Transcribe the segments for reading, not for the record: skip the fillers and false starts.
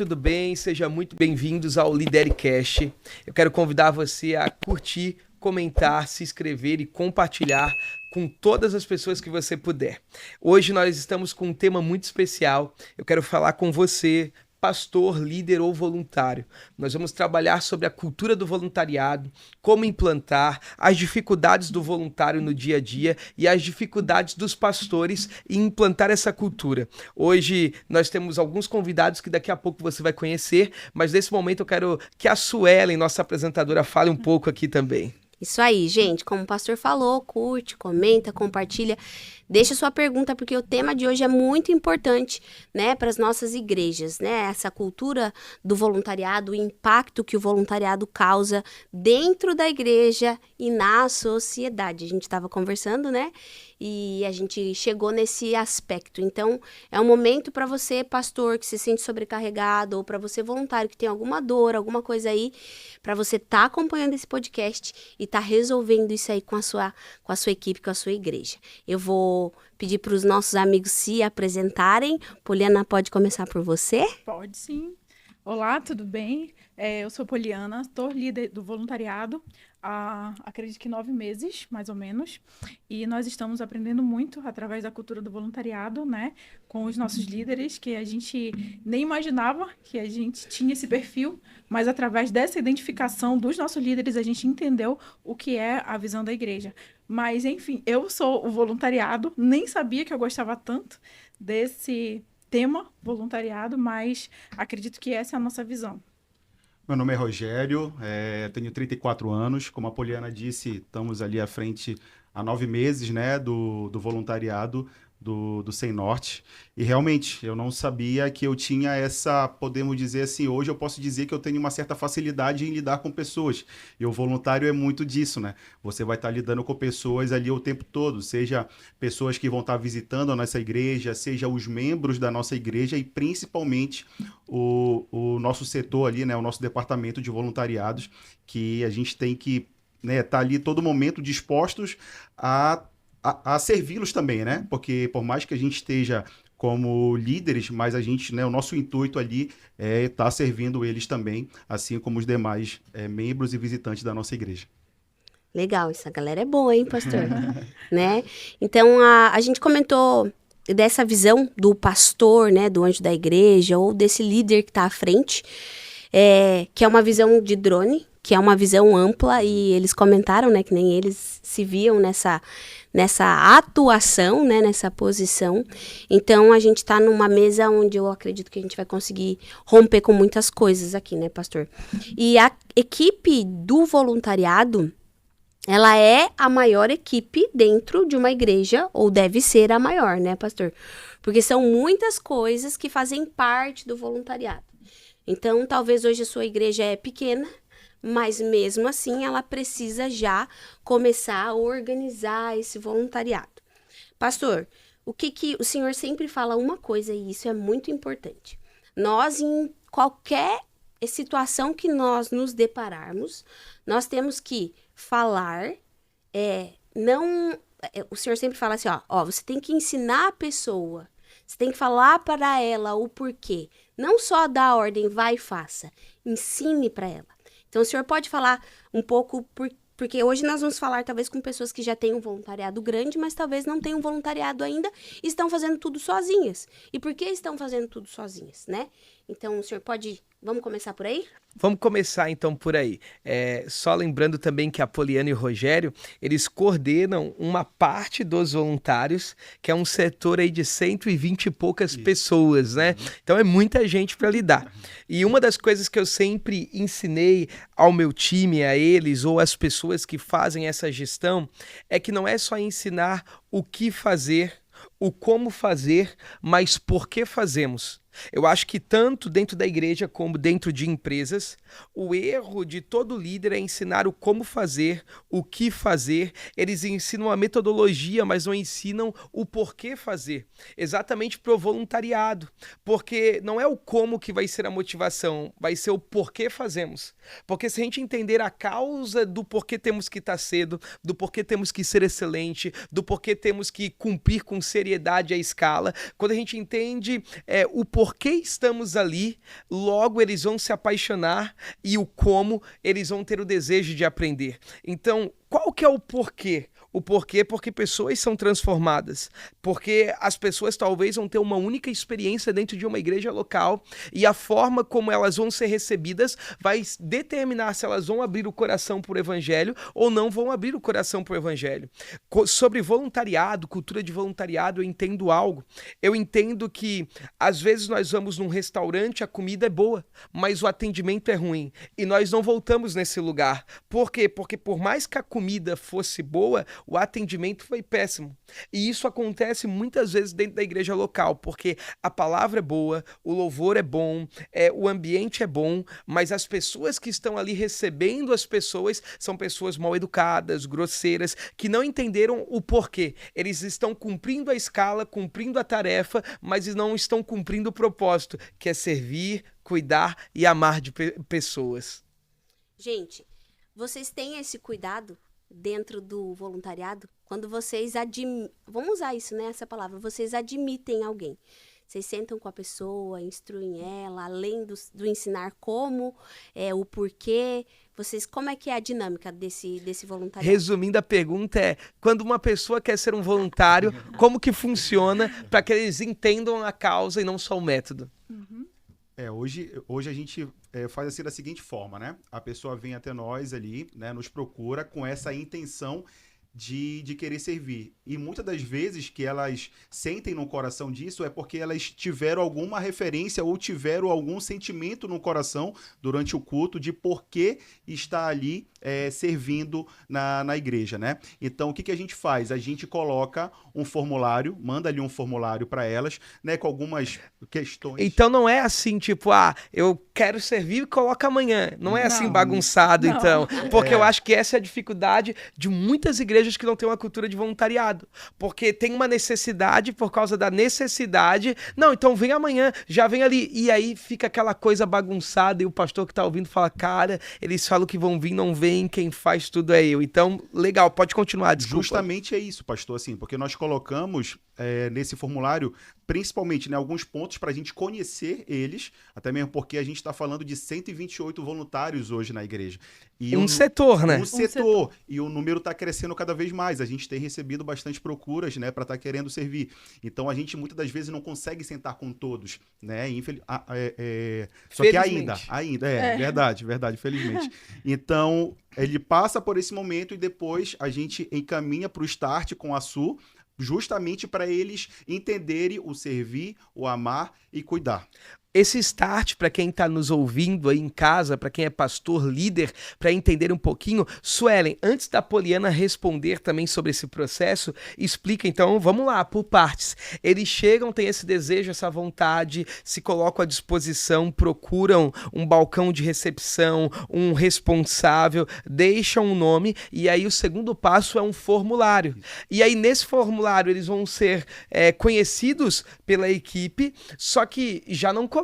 tudo bem? Sejam muito bem-vindos ao Lidercast. Eu quero convidar você a curtir, comentar, se inscrever e compartilhar com todas as pessoas que você puder. Hoje nós estamos com um tema muito especial. Eu quero falar com você, pastor, líder ou voluntário. Nós vamos trabalhar sobre a cultura do voluntariado, como implantar, as dificuldades do voluntário no dia a dia e as dificuldades dos pastores em implantar essa cultura. Hoje nós temos alguns convidados que daqui a pouco você vai conhecer, mas nesse momento eu quero que a Suelen, nossa apresentadora, fale um pouco aqui também. Isso aí, gente, como o pastor falou, curte, comenta, compartilha, deixa sua pergunta, porque o tema de hoje é muito importante, né, para as nossas igrejas, né, essa cultura do voluntariado, o impacto que o voluntariado causa dentro da igreja e na sociedade. A gente estava conversando, né, e a gente chegou nesse aspecto. Então, é um momento para você, pastor, que se sente sobrecarregado, ou para você, voluntário, que tem alguma dor, alguma coisa aí, para você estar acompanhando esse podcast e estar resolvendo isso aí com a sua equipe, com a sua igreja. Eu vou pedir para os nossos amigos se apresentarem. Poliana, pode começar por você? Pode sim. Olá, tudo bem? Eu sou Poliana, estou líder do voluntariado há, acredito que 9 meses, mais ou menos. E nós estamos aprendendo muito através da cultura do voluntariado, né? Com os nossos líderes, que a gente nem imaginava que a gente tinha esse perfil, mas através dessa identificação dos nossos líderes, a gente entendeu o que é a visão da igreja. Mas, enfim, eu sou o voluntariado, nem sabia que eu gostava tanto desse tema voluntariado, mas acredito que essa é a nossa visão. Meu nome é Rogério, tenho 34 anos. Como a Poliana disse, estamos ali à frente há 9 meses, né, do voluntariado do Sem Norte. E realmente, eu não sabia que eu tinha essa, podemos dizer assim, hoje eu posso dizer que eu tenho uma certa facilidade em lidar com pessoas. E o voluntário é muito disso, né? Você vai estar lidando com pessoas ali o tempo todo, seja pessoas que vão estar visitando a nossa igreja, seja os membros da nossa igreja e principalmente o nosso setor ali, né, o nosso departamento de voluntariados, que a gente tem que, né, estar ali todo momento dispostos a servi-los também, né? Porque por mais que a gente esteja como líderes, mas a gente, né, o nosso intuito ali é estar servindo eles também, assim como os demais membros e visitantes da nossa igreja. Legal, essa galera é boa, hein, pastor? Né? Então, a gente comentou dessa visão do pastor, né, do anjo da igreja, ou desse líder que está à frente, que é uma visão de drone, que é uma visão ampla, e eles comentaram, né, que nem eles se viam nessa atuação, né, nessa posição. Então, a gente está numa mesa onde eu acredito que a gente vai conseguir romper com muitas coisas aqui, né, pastor? E a equipe do voluntariado, ela é a maior equipe dentro de uma igreja, ou deve ser a maior, né, pastor? Porque são muitas coisas que fazem parte do voluntariado. Então, talvez hoje a sua igreja é pequena, mas mesmo assim ela precisa já começar a organizar esse voluntariado. Pastor, o que o senhor sempre fala uma coisa, e isso é muito importante. Nós, em qualquer situação que nós nos depararmos, nós temos que falar, o senhor sempre fala assim, ó, você tem que ensinar a pessoa, você tem que falar para ela o porquê. Não só dar a ordem, vai e faça, ensine para ela. Então, o senhor pode falar um pouco, porque hoje nós vamos falar talvez com pessoas que já têm um voluntariado grande, mas talvez não tenham um voluntariado ainda e estão fazendo tudo sozinhas. E por que estão fazendo tudo sozinhas, né? Então, o senhor pode... Vamos começar por aí? Vamos começar então por aí. Só lembrando também que a Poliana e o Rogério, eles coordenam uma parte dos voluntários, que é um setor aí de 120 e poucas pessoas, né? Então é muita gente para lidar. E uma das coisas que eu sempre ensinei ao meu time, a eles, ou às pessoas que fazem essa gestão, é que não é só ensinar o que fazer, o como fazer, mas por que fazemos. Eu acho que tanto dentro da igreja como dentro de empresas, o erro de todo líder é ensinar o como fazer, o que fazer. Eles ensinam a metodologia, mas não ensinam o porquê fazer. Exatamente para o voluntariado. Porque não é o como que vai ser a motivação, vai ser o porquê fazemos. Porque se a gente entender a causa do porquê temos que estar cedo, do porquê temos que ser excelente, do porquê temos que cumprir com seriedade a escala, quando a gente entende o porquê porquê estamos ali, logo eles vão se apaixonar e o como eles vão ter o desejo de aprender. Então, qual que é o porquê? O porquê porque pessoas são transformadas, porque as pessoas talvez vão ter uma única experiência dentro de uma igreja local e a forma como elas vão ser recebidas vai determinar se elas vão abrir o coração para o evangelho ou não vão abrir o coração para o evangelho. Sobre voluntariado, cultura de voluntariado, eu entendo algo. Eu entendo que às vezes nós vamos num restaurante, a comida é boa, mas o atendimento é ruim e nós não voltamos nesse lugar. Por quê? Porque por mais que a comida fosse boa, o atendimento foi péssimo. E isso acontece muitas vezes dentro da igreja local, porque a palavra é boa, o louvor é bom, o ambiente é bom, mas as pessoas que estão ali recebendo as pessoas são pessoas mal educadas, grosseiras, que não entenderam o porquê. Eles estão cumprindo a escala, cumprindo a tarefa, mas não estão cumprindo o propósito, que é servir, cuidar e amar de pessoas. Gente, vocês têm esse cuidado dentro do voluntariado? Quando vocês vamos usar isso, né, essa palavra, vocês admitem alguém. Vocês sentam com a pessoa, instruem ela, além do ensinar como, o porquê. Como é que é a dinâmica desse voluntariado? Resumindo, a pergunta é, quando uma pessoa quer ser um voluntário, como que funciona para que eles entendam a causa e não só o método? Uhum. Hoje a gente faz assim da seguinte forma, né? A pessoa vem até nós ali, né? Nos procura com essa intenção de querer servir. E muitas das vezes que elas sentem no coração disso é porque elas tiveram alguma referência ou tiveram algum sentimento no coração durante o culto de por que está ali servindo na igreja, né? Então, o que a gente faz? A gente coloca um formulário, manda ali um formulário para elas, né? Com algumas questões. Então não é assim, tipo, eu quero servir e coloca amanhã. Não é assim Não. bagunçado, Não. então. Porque eu acho que essa é a dificuldade de muitas igrejas que não têm uma cultura de voluntariado. Porque tem uma necessidade, por causa da necessidade. Não, então vem amanhã, já vem ali. E aí fica aquela coisa bagunçada e o pastor que tá ouvindo fala, cara, eles falam que vão vir, não vem, quem faz tudo é eu. Então, legal, pode continuar, desculpa. Justamente é isso, pastor, assim, porque nós colocamos nesse formulário, principalmente, né, alguns pontos para a gente conhecer eles, até mesmo porque a gente está falando de 128 voluntários hoje na igreja. E setor, né? Um setor. E o número está crescendo cada vez mais. A gente tem recebido bastante procuras, né, para estar querendo servir. Então, a gente muitas das vezes não consegue sentar com todos, né? Só que ainda, verdade, felizmente. Então, ele passa por esse momento e depois a gente encaminha para o Start com a Su, justamente para eles entenderem o servir, o amar e cuidar. Esse start, para quem está nos ouvindo aí em casa, para quem é pastor, líder, para entender um pouquinho, Suelen, antes da Poliana responder também sobre esse processo, explica então, vamos lá, por partes. Eles chegam, têm esse desejo, essa vontade, se colocam à disposição, procuram um balcão de recepção, um responsável, deixam um nome, e aí o segundo passo é um formulário. E aí nesse formulário eles vão ser conhecidos pela equipe, só que já não começa.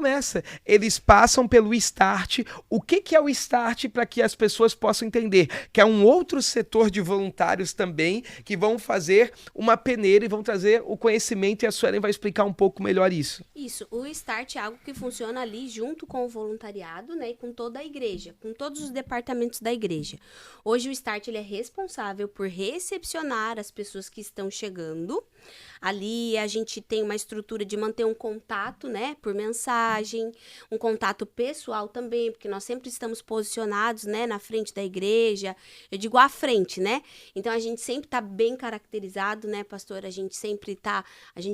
Eles passam pelo Start. O que é o Start para que as pessoas possam entender? Que é um outro setor de voluntários também que vão fazer uma peneira e vão trazer o conhecimento e a Suelen vai explicar um pouco melhor isso. Isso. O Start é algo que funciona ali junto com o voluntariado, né, e com toda a igreja, com todos os departamentos da igreja. Hoje o Start ele é responsável por recepcionar as pessoas que estão chegando. Ali a gente tem uma estrutura de manter um contato, né, por mensagem, um contato pessoal também, porque nós sempre estamos posicionados, né, na frente da igreja, eu digo à frente, né, então a gente sempre tá bem caracterizado, né, pastor, a gente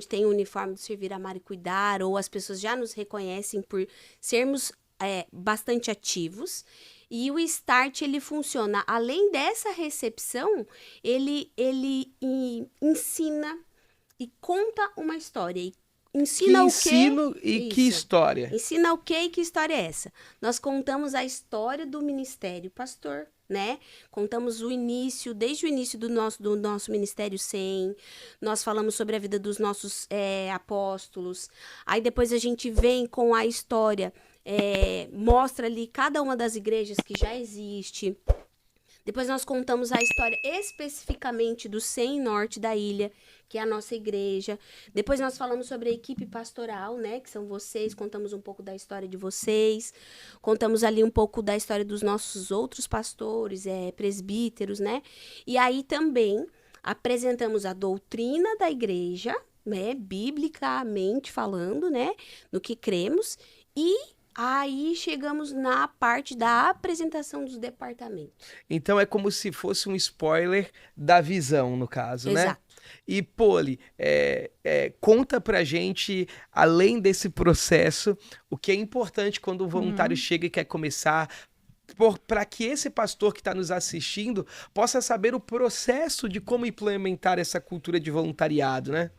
tem o uniforme do Servir, Amar e Cuidar, ou as pessoas já nos reconhecem por sermos bastante ativos. E o Start, ele funciona, além dessa recepção, ele ensina e conta uma história. E ensina o quê? Ensino e que história? Ensina o quê e que história é essa? Nós contamos a história do ministério pastor, né? Contamos desde o início do nosso ministério 100. Nós falamos sobre a vida dos nossos apóstolos. Aí depois a gente vem com a história, mostra ali cada uma das igrejas que já existe. Depois nós contamos a história especificamente do Sem Norte da ilha, que é a nossa igreja. Depois nós falamos sobre a equipe pastoral, né, que são vocês, contamos um pouco da história de vocês, contamos ali um pouco da história dos nossos outros pastores, presbíteros, né? E aí também apresentamos a doutrina da igreja, né, biblicamente falando, né, no que cremos, e aí chegamos na parte da apresentação dos departamentos. Então é como se fosse um spoiler da visão, no caso, né? Exato. E, Poli, conta pra gente, além desse processo, o que é importante quando o voluntário chega e quer começar, para que esse pastor que está nos assistindo possa saber o processo de como implementar essa cultura de voluntariado, né?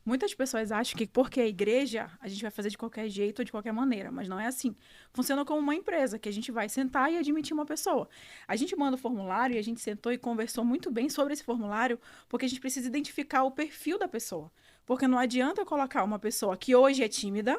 Muitas pessoas acham que porque é igreja, a gente vai fazer de qualquer jeito ou de qualquer maneira, mas não é assim. Funciona como uma empresa, que a gente vai sentar e admitir uma pessoa. A gente manda o formulário e a gente sentou e conversou muito bem sobre esse formulário, porque a gente precisa identificar o perfil da pessoa. Porque não adianta colocar uma pessoa que hoje é tímida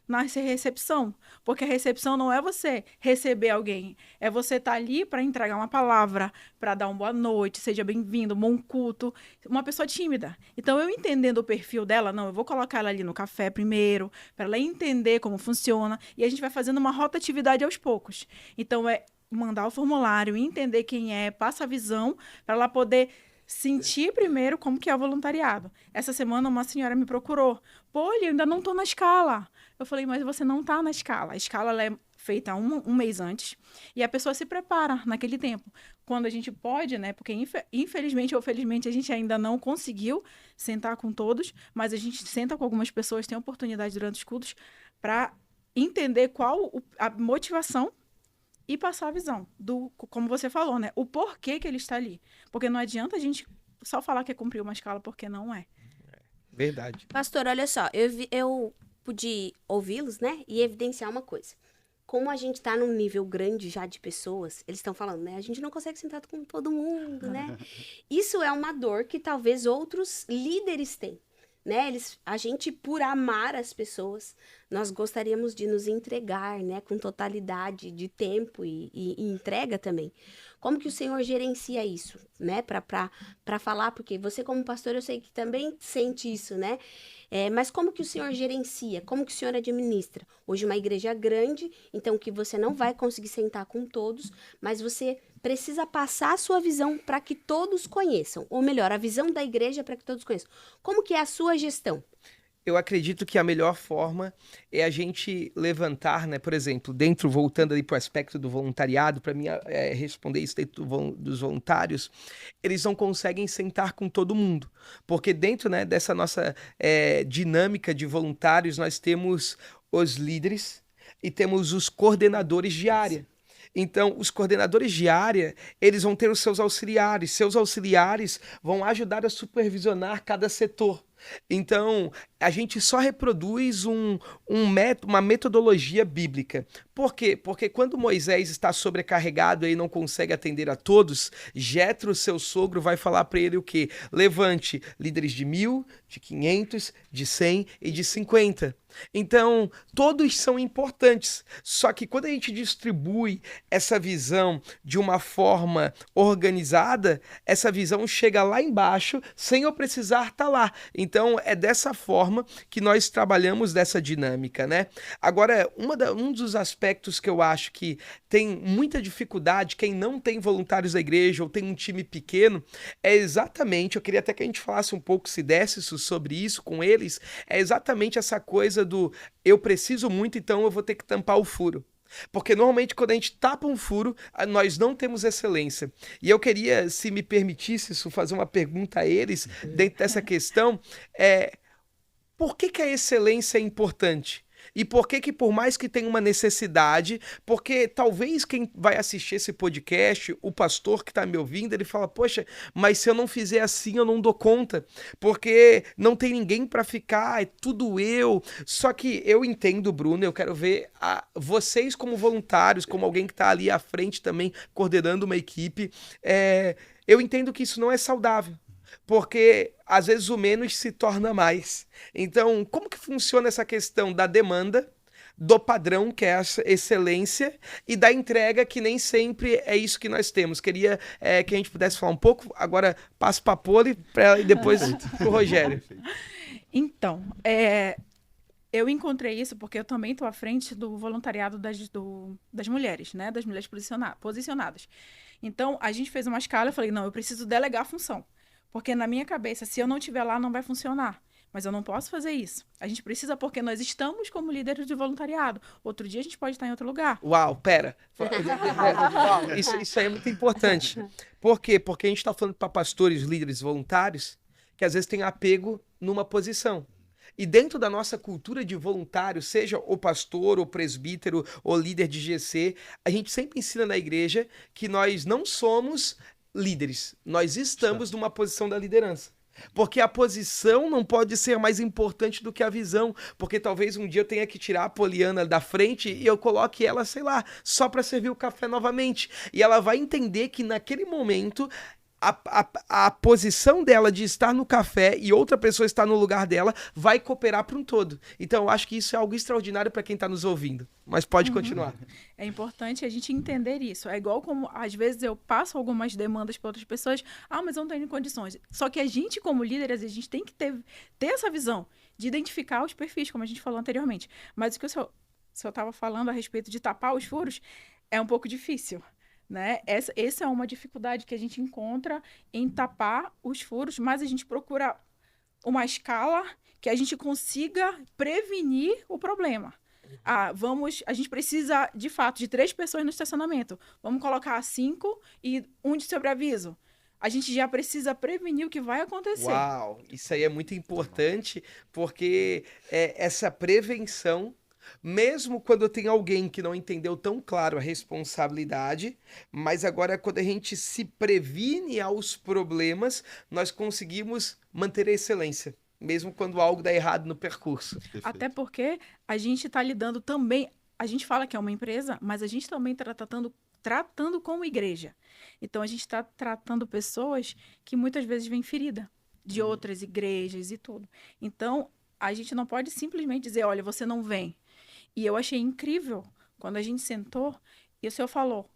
na recepção, porque a recepção não é você receber alguém, é você estar ali para entregar uma palavra, para dar uma boa noite, seja bem-vindo, bom culto, uma pessoa tímida. Então, eu entendendo o perfil dela, não, eu vou colocar ela ali no café primeiro, para ela entender como funciona, e a gente vai fazendo uma rotatividade aos poucos. Então, é mandar o formulário, entender quem é, passa a visão, para ela poder sentir primeiro como que é o voluntariado. Essa semana uma senhora me procurou. Pô, eu ainda não estou na escala. Eu falei, mas você não está na escala. A escala ela é feita um mês antes e a pessoa se prepara naquele tempo. Quando a gente pode, né? Porque infelizmente ou felizmente a gente ainda não conseguiu sentar com todos, mas a gente senta com algumas pessoas, tem oportunidade durante os cultos para entender qual a motivação e passar a visão do, como você falou, né? O porquê que ele está ali. Porque não adianta a gente só falar que é cumprir uma escala, porque não é. Verdade. Pastor, olha só, eu pude ouvi-los, né? E evidenciar uma coisa. Como a gente tá num nível grande já de pessoas, eles estão falando, né? A gente não consegue sentar com todo mundo, né? Isso é uma dor que talvez outros líderes têm, né? A gente, por amar as pessoas, nós gostaríamos de nos entregar, né? Com totalidade de tempo e entrega também. Como que o Senhor gerencia isso, né? Para falar, porque você como pastor, eu sei que também sente isso, né? Mas como que o Senhor gerencia? Como que o Senhor administra? Hoje uma igreja grande, então que você não vai conseguir sentar com todos, mas você precisa passar a sua visão para que todos conheçam. Ou melhor, a visão da igreja para que todos conheçam. Como que é a sua gestão? Eu acredito que a melhor forma é a gente levantar, né? Por exemplo, voltando ali para o aspecto do voluntariado, para mim responder isso dentro dos voluntários, eles não conseguem sentar com todo mundo, porque dentro, né, dessa nossa dinâmica de voluntários, nós temos os líderes e temos os coordenadores de área. Então, os coordenadores de área, eles vão ter os seus auxiliares vão ajudar a supervisionar cada setor. Então, a gente só reproduz uma metodologia bíblica. Por quê? Porque quando Moisés está sobrecarregado e não consegue atender a todos, Jetro, seu sogro, vai falar para ele o quê? Levante líderes de 1.000, de 500, de 100 e de 50. Então, todos são importantes. Só que quando a gente distribui essa visão de uma forma organizada, essa visão chega lá embaixo sem eu precisar estar lá. Então, é dessa forma que nós trabalhamos dessa dinâmica, né? Agora, um dos aspectos que eu acho que tem muita dificuldade, quem não tem voluntários da igreja ou tem um time pequeno, é exatamente, eu queria até que a gente falasse um pouco, se desse sobre isso com eles, é exatamente essa coisa do eu preciso muito, então eu vou ter que tampar o furo. Porque normalmente quando a gente tapa um furo, nós não temos excelência. E eu queria, se me permitisse isso, fazer uma pergunta a eles dentro dessa questão, por que a excelência é importante? E por que por mais que tenha uma necessidade, porque talvez quem vai assistir esse podcast, o pastor que está me ouvindo, ele fala, poxa, mas se eu não fizer assim, eu não dou conta, porque não tem ninguém para ficar, é tudo eu. Só que eu entendo, Bruno, eu quero ver vocês como voluntários, como alguém que está ali à frente também, coordenando uma equipe, eu entendo que isso não é saudável. Porque às vezes o menos se torna mais. Então, como que funciona essa questão da demanda, do padrão, que é essa excelência, e da entrega, que nem sempre é isso que nós temos. Queria que a gente pudesse falar um pouco, agora passo para a Poli e depois para o Rogério. Então, eu encontrei isso porque eu também estou à frente do voluntariado das mulheres, né? Das mulheres posicionadas. Então, a gente fez uma escala, eu falei, não, eu preciso delegar a função. Porque na minha cabeça, se eu não estiver lá, não vai funcionar. Mas eu não posso fazer isso. A gente precisa porque nós estamos como líderes de voluntariado. Outro dia a gente pode estar em outro lugar. Uau, pera. Uau, isso aí é muito importante. Por quê? Porque a gente está falando para pastores, líderes voluntários, que às vezes tem apego numa posição. E dentro da nossa cultura de voluntário, seja o pastor, o presbítero, o líder de GC, a gente sempre ensina na igreja que nós não somos líderes. Nós estamos numa posição da liderança. Porque a posição não pode ser mais importante do que a visão. Porque talvez um dia eu tenha que tirar a Poliana da frente e eu coloque ela, sei lá, só para servir o café novamente. E ela vai entender que naquele momento a posição dela de estar no café e outra pessoa estar no lugar dela vai cooperar para um todo. Então eu acho que isso é algo extraordinário para quem está nos ouvindo. Mas pode continuar. É importante a gente entender isso. É igual como, às vezes, eu passo algumas demandas para outras pessoas. Mas eu não tenho condições. Só que a gente, como líderes, a gente tem que ter essa visão de identificar os perfis, como a gente falou anteriormente. Mas o que o senhor estava falando a respeito de tapar os furos é um pouco difícil. Né? Essa é uma dificuldade que a gente encontra em tapar os furos, mas a gente procura uma escala que a gente consiga prevenir o problema. A gente precisa, de fato, de 3 pessoas no estacionamento. Vamos colocar 5 e 1 de sobreaviso. A gente já precisa prevenir o que vai acontecer. Uau, isso aí é muito importante, porque essa prevenção, mesmo quando tem alguém que não entendeu tão claro a responsabilidade, mas agora quando a gente se previne aos problemas, nós conseguimos manter a excelência, mesmo quando algo dá errado no percurso. Perfeito. Até porque a gente está lidando também, a gente fala que é uma empresa, mas a gente também está tratando como igreja. Então a gente está tratando pessoas que muitas vezes vêm ferida de outras igrejas e tudo. Então a gente não pode simplesmente dizer, olha, você não vem. E eu achei incrível quando a gente sentou e o senhor falou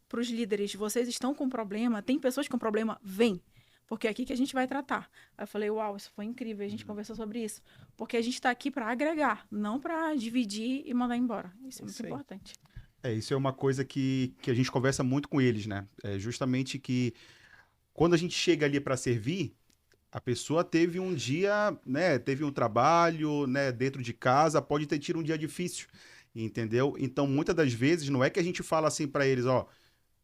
para os líderes, vocês estão com problema, tem pessoas com problema, vem, porque é aqui que a gente vai tratar. Aí eu falei, uau, isso foi incrível, a gente conversou sobre isso. Porque a gente está aqui para agregar, não para dividir e mandar embora. Isso é muito importante. Isso é uma coisa que a gente conversa muito com eles, né? É justamente que quando a gente chega ali para servir, a pessoa teve um dia, né, teve um trabalho, né, dentro de casa, pode ter tido um dia difícil, entendeu? Então, muitas das vezes, não é que a gente fala assim para eles, ó,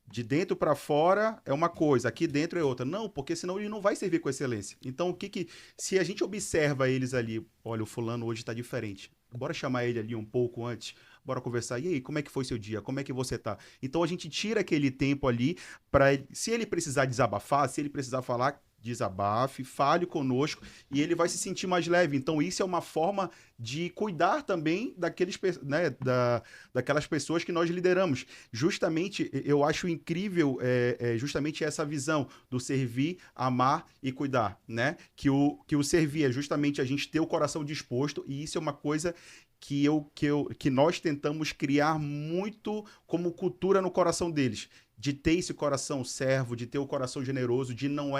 de dentro para fora é uma coisa, aqui dentro é outra. Não, porque senão ele não vai servir com excelência. Então, se a gente observa eles ali, olha, o fulano hoje está diferente, bora chamar ele ali um pouco antes, bora conversar. E aí, como é que foi seu dia? Como é que você tá? Então, a gente tira aquele tempo ali para, se ele precisar desabafar, se ele precisar falar, desabafe, fale conosco e ele vai se sentir mais leve. Então, isso é uma forma de cuidar também daquelas pessoas que nós lideramos. Justamente, eu acho incrível justamente essa visão do servir, amar e cuidar, né? Que o servir é justamente a gente ter o coração disposto, e isso é uma coisa que nós tentamos criar muito como cultura no coração deles, de ter esse coração servo, de ter o coração generoso, de não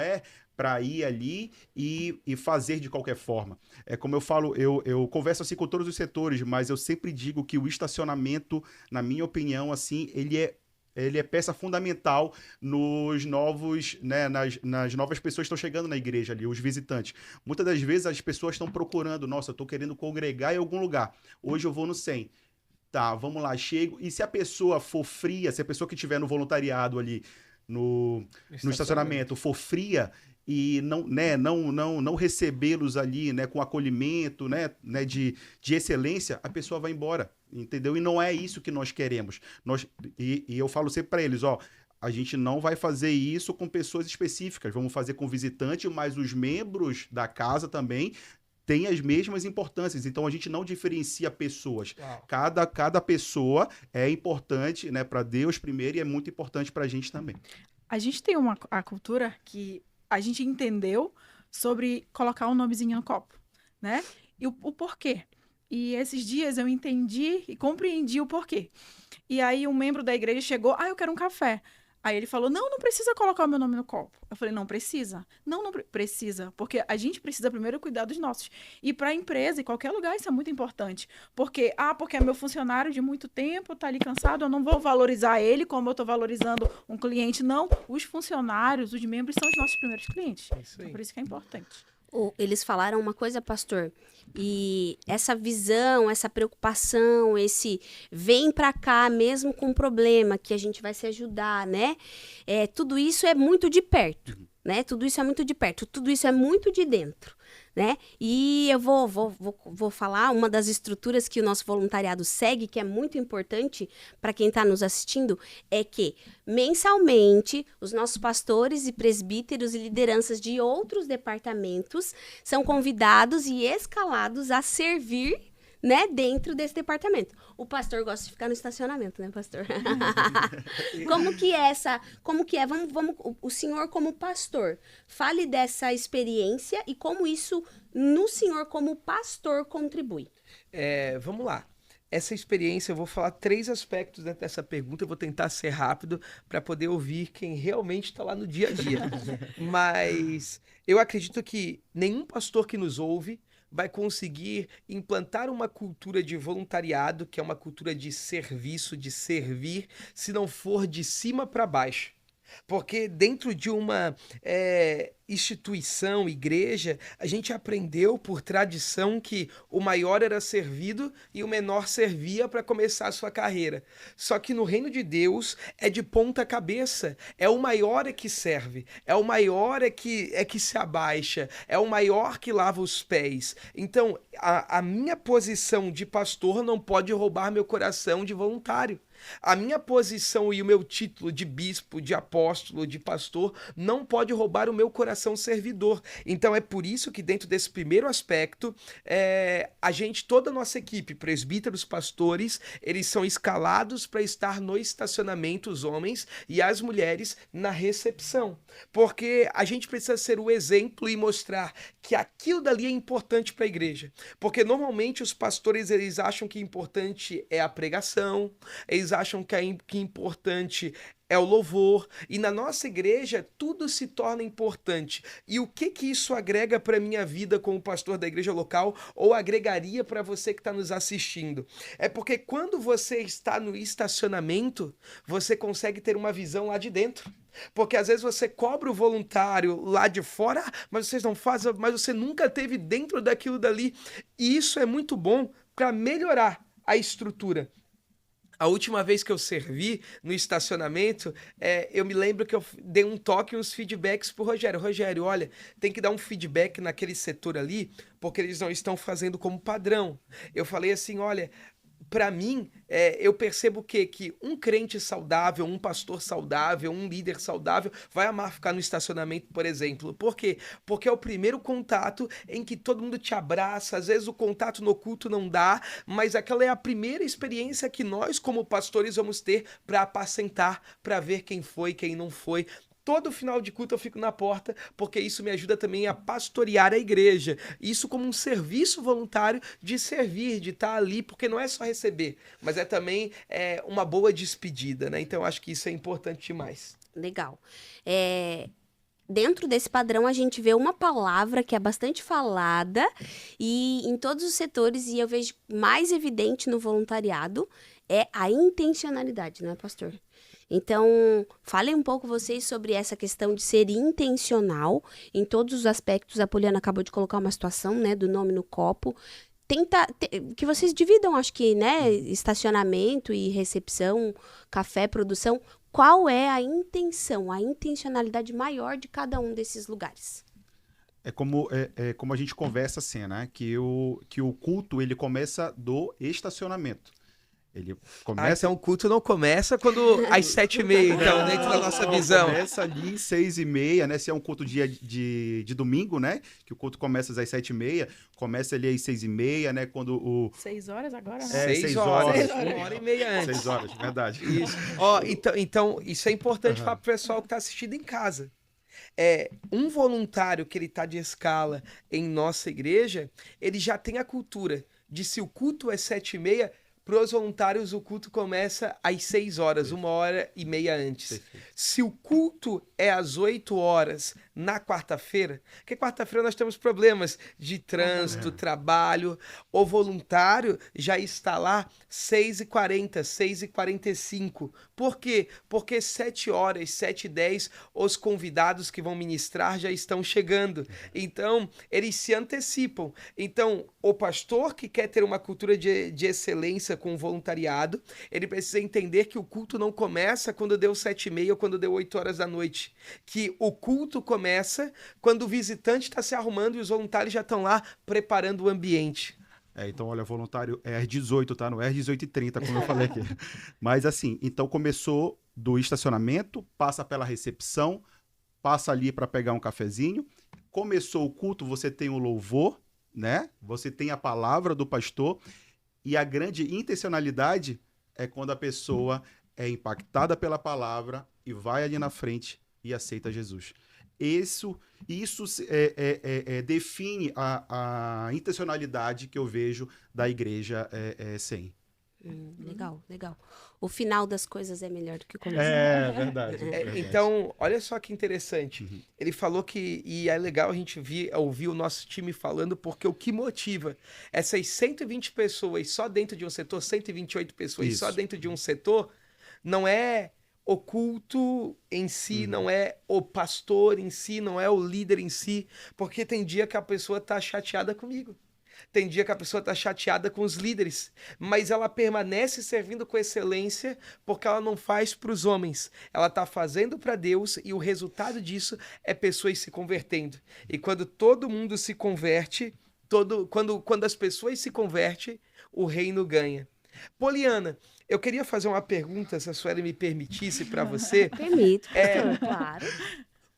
para ir ali e fazer de qualquer forma. É como eu falo, eu converso assim com todos os setores, mas eu sempre digo que o estacionamento, na minha opinião, assim, ele é peça fundamental nos novos, né, nas novas pessoas que estão chegando na igreja ali, os visitantes. Muitas das vezes as pessoas estão procurando, nossa, eu estou querendo congregar em algum lugar, hoje eu vou no 100. Tá, vamos lá, chego. E se a pessoa for fria, se a pessoa que estiver no voluntariado ali, no estacionamento, for fria e não recebê-los ali, né, com acolhimento, né, de excelência, a pessoa vai embora, entendeu? E não é isso que nós queremos. E eu falo sempre para eles, ó, a gente não vai fazer isso com pessoas específicas, vamos fazer com visitante, mas os membros da casa também tem as mesmas importâncias, então a gente não diferencia pessoas. Cada pessoa é importante, né, para Deus primeiro, e é muito importante para a gente também. A gente tem a cultura que a gente entendeu sobre colocar um nomezinho no copo, né? E o porquê? E esses dias eu entendi e compreendi o porquê. E aí um membro da igreja chegou, eu quero um café. Aí ele falou, não precisa colocar o meu nome no copo. Eu falei, não precisa. Não precisa, porque a gente precisa primeiro cuidar dos nossos. E para a empresa, em qualquer lugar, isso é muito importante. Porque é meu funcionário de muito tempo, tá ali cansado, eu não vou valorizar ele como eu estou valorizando um cliente. Não, os funcionários, os membros são os nossos primeiros clientes. Então, por isso que é importante. Eles falaram uma coisa, pastor, e essa visão, essa preocupação, esse vem pra cá mesmo com problema, que a gente vai se ajudar, né? Tudo isso é muito de perto, né? Tudo isso é muito de perto, tudo isso é muito de dentro, né? E eu vou falar uma das estruturas que o nosso voluntariado segue, que é muito importante para quem está nos assistindo, é que mensalmente os nossos pastores e presbíteros e lideranças de outros departamentos são convidados e escalados a servir, né, dentro desse departamento. O pastor gosta de ficar no estacionamento, né, pastor? Como que é, vamos, o senhor como pastor, fale dessa experiência e como isso no senhor como pastor contribui. Vamos lá. Essa experiência, eu vou falar 3 aspectos dentro dessa pergunta, eu vou tentar ser rápido para poder ouvir quem realmente está lá no dia a dia. Mas eu acredito que nenhum pastor que nos ouve vai conseguir implantar uma cultura de voluntariado, que é uma cultura de serviço, de servir, se não for de cima para baixo. Porque dentro de uma instituição, igreja, a gente aprendeu por tradição que o maior era servido e o menor servia para começar a sua carreira. Só que no reino de Deus é de ponta cabeça. É o maior é que serve, é o maior é que se abaixa, é o maior que lava os pés. Então, a minha posição de pastor não pode roubar meu coração de voluntário. A minha posição e o meu título de bispo, de apóstolo, de pastor, não pode roubar o meu coração servidor. Então é por isso que dentro desse primeiro aspecto, toda a nossa equipe, presbíteros, pastores, eles são escalados para estar no estacionamento, os homens, e as mulheres na recepção. Porque a gente precisa ser o exemplo e mostrar que aquilo dali é importante para a igreja. Porque normalmente os pastores, eles acham que importante é a pregação, eles acham que importante é o louvor, e na nossa igreja tudo se torna importante. E o que isso agrega para a minha vida como pastor da igreja local, ou agregaria para você que está nos assistindo? É porque quando você está no estacionamento, você consegue ter uma visão lá de dentro. Porque às vezes você cobra o voluntário lá de fora, mas vocês não fazem, mas você nunca teve dentro daquilo dali. E isso é muito bom para melhorar a estrutura. A última vez que eu servi no estacionamento, eu me lembro que eu dei um toque e uns feedbacks pro Rogério. Rogério, olha, tem que dar um feedback naquele setor ali, porque eles não estão fazendo como padrão. Eu falei assim, olha, para mim, eu percebo que um crente saudável, um pastor saudável, um líder saudável vai amar ficar no estacionamento, por exemplo. Por quê? Porque é o primeiro contato em que todo mundo te abraça. Às vezes o contato no culto não dá, mas aquela é a primeira experiência que nós, como pastores, vamos ter para apacentar, para ver quem foi, quem não foi. Todo final de culto eu fico na porta, porque isso me ajuda também a pastorear a igreja. Isso como um serviço voluntário de servir, de estar ali, porque não é só receber, mas é também uma boa despedida, né? Então eu acho que isso é importante demais. Legal. Dentro desse padrão, a gente vê uma palavra que é bastante falada e em todos os setores, e eu vejo mais evidente no voluntariado, é a intencionalidade, não é, pastor? Então, falem um pouco vocês sobre essa questão de ser intencional em todos os aspectos. A Poliana acabou de colocar uma situação, né, do nome no copo. Que vocês dividam, acho que, né, estacionamento e recepção, café, produção. Qual é a intenção, a intencionalidade maior de cada um desses lugares? É como a gente conversa assim, né? Que o culto, ele começa do estacionamento. Ele começa... então o culto não começa quando às 7h30, então, dentro da nossa visão. Começa ali 6h30, né? Se é um culto de domingo, né? Que o culto começa às 7h30, começa ali às 6h30, né? Quando o... 6 horas agora, né? 6 horas. 6 horas. 1h30 antes. 6 horas, verdade. Isso. Então, isso é importante para o pessoal que está assistindo em casa. Um voluntário que ele está de escala em nossa igreja, ele já tem a cultura de se o culto é 7h30, para os voluntários o culto começa às 6 horas, 1h30 antes. Perfeito. Se o culto é às 8 horas na quarta-feira, porque quarta-feira nós temos problemas de trânsito, trabalho, o voluntário já está lá 6h40, 6h45. Por quê? Porque 7 horas, 7h10, os convidados que vão ministrar já estão chegando. Então, eles se antecipam. Então, o pastor que quer ter uma cultura de excelência com o voluntariado, ele precisa entender que o culto não começa quando deu 7h30 ou quando deu 8 horas da noite. Que o culto começa quando o visitante está se arrumando e os voluntários já estão lá preparando o ambiente. Então, olha, voluntário é às 18, tá? Não é às 18h30, como eu falei aqui. Mas assim, então começou do estacionamento, passa pela recepção, passa ali para pegar um cafezinho. Começou o culto, você tem o louvor, né? Você tem a palavra do pastor. E a grande intencionalidade é quando a pessoa é impactada pela palavra e vai ali na frente e aceita Jesus. Isso define a intencionalidade que eu vejo da igreja SEM. Legal, legal. O final das coisas é melhor do que o começo. Verdade. Verdade. Então, olha só que interessante. Ele falou que, e é legal a gente ouvir o nosso time falando, porque o que motiva essas 120 pessoas só dentro de um setor, 128 pessoas Isso. só dentro de um setor, não é o culto em si, não é o pastor em si, não é o líder em si, porque tem dia que a pessoa tá chateada comigo. Tem dia que a pessoa está chateada com os líderes, mas ela permanece servindo com excelência porque ela não faz para os homens. Ela está fazendo para Deus e o resultado disso é pessoas se convertendo. E quando todo mundo se converte, quando as pessoas se convertem, o reino ganha. Poliana, eu queria fazer uma pergunta, se a Sueli me permitisse, para você. Permito, pastor, claro.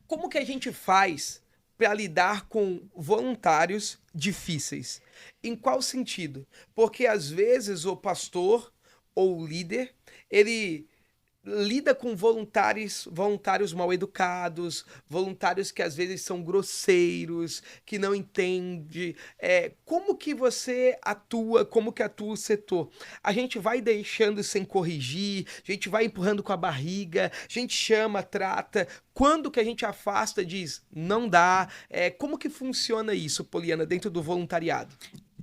Como que a gente faz para lidar com voluntários difíceis? Em qual sentido? Porque às vezes o pastor ou o líder, ele lida com voluntários mal educados, voluntários que às vezes são grosseiros, que não entendem. Como que você atua, como que atua o setor? A gente vai deixando sem corrigir, a gente vai empurrando com a barriga, a gente chama, trata. Quando que a gente afasta, diz, não dá? Como que funciona isso, Poliana, dentro do voluntariado?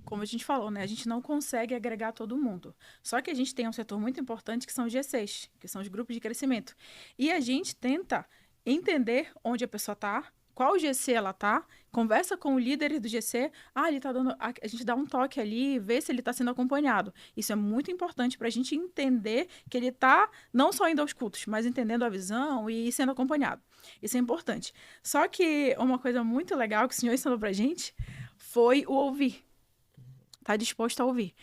Como a gente falou, né? A gente não consegue agregar todo mundo. Só que a gente tem um setor muito importante que são os GCs, que são os grupos de crescimento. E a gente tenta entender onde a pessoa está, qual GC ela está, conversa com o líder do GC, ele tá dando, a gente dá um toque ali, vê se ele está sendo acompanhado. Isso é muito importante para a gente entender que ele está não só indo aos cultos, mas entendendo a visão e sendo acompanhado. Isso é importante. Só que uma coisa muito legal que o senhor ensinou para a gente foi o ouvir. Está disposto a ouvir.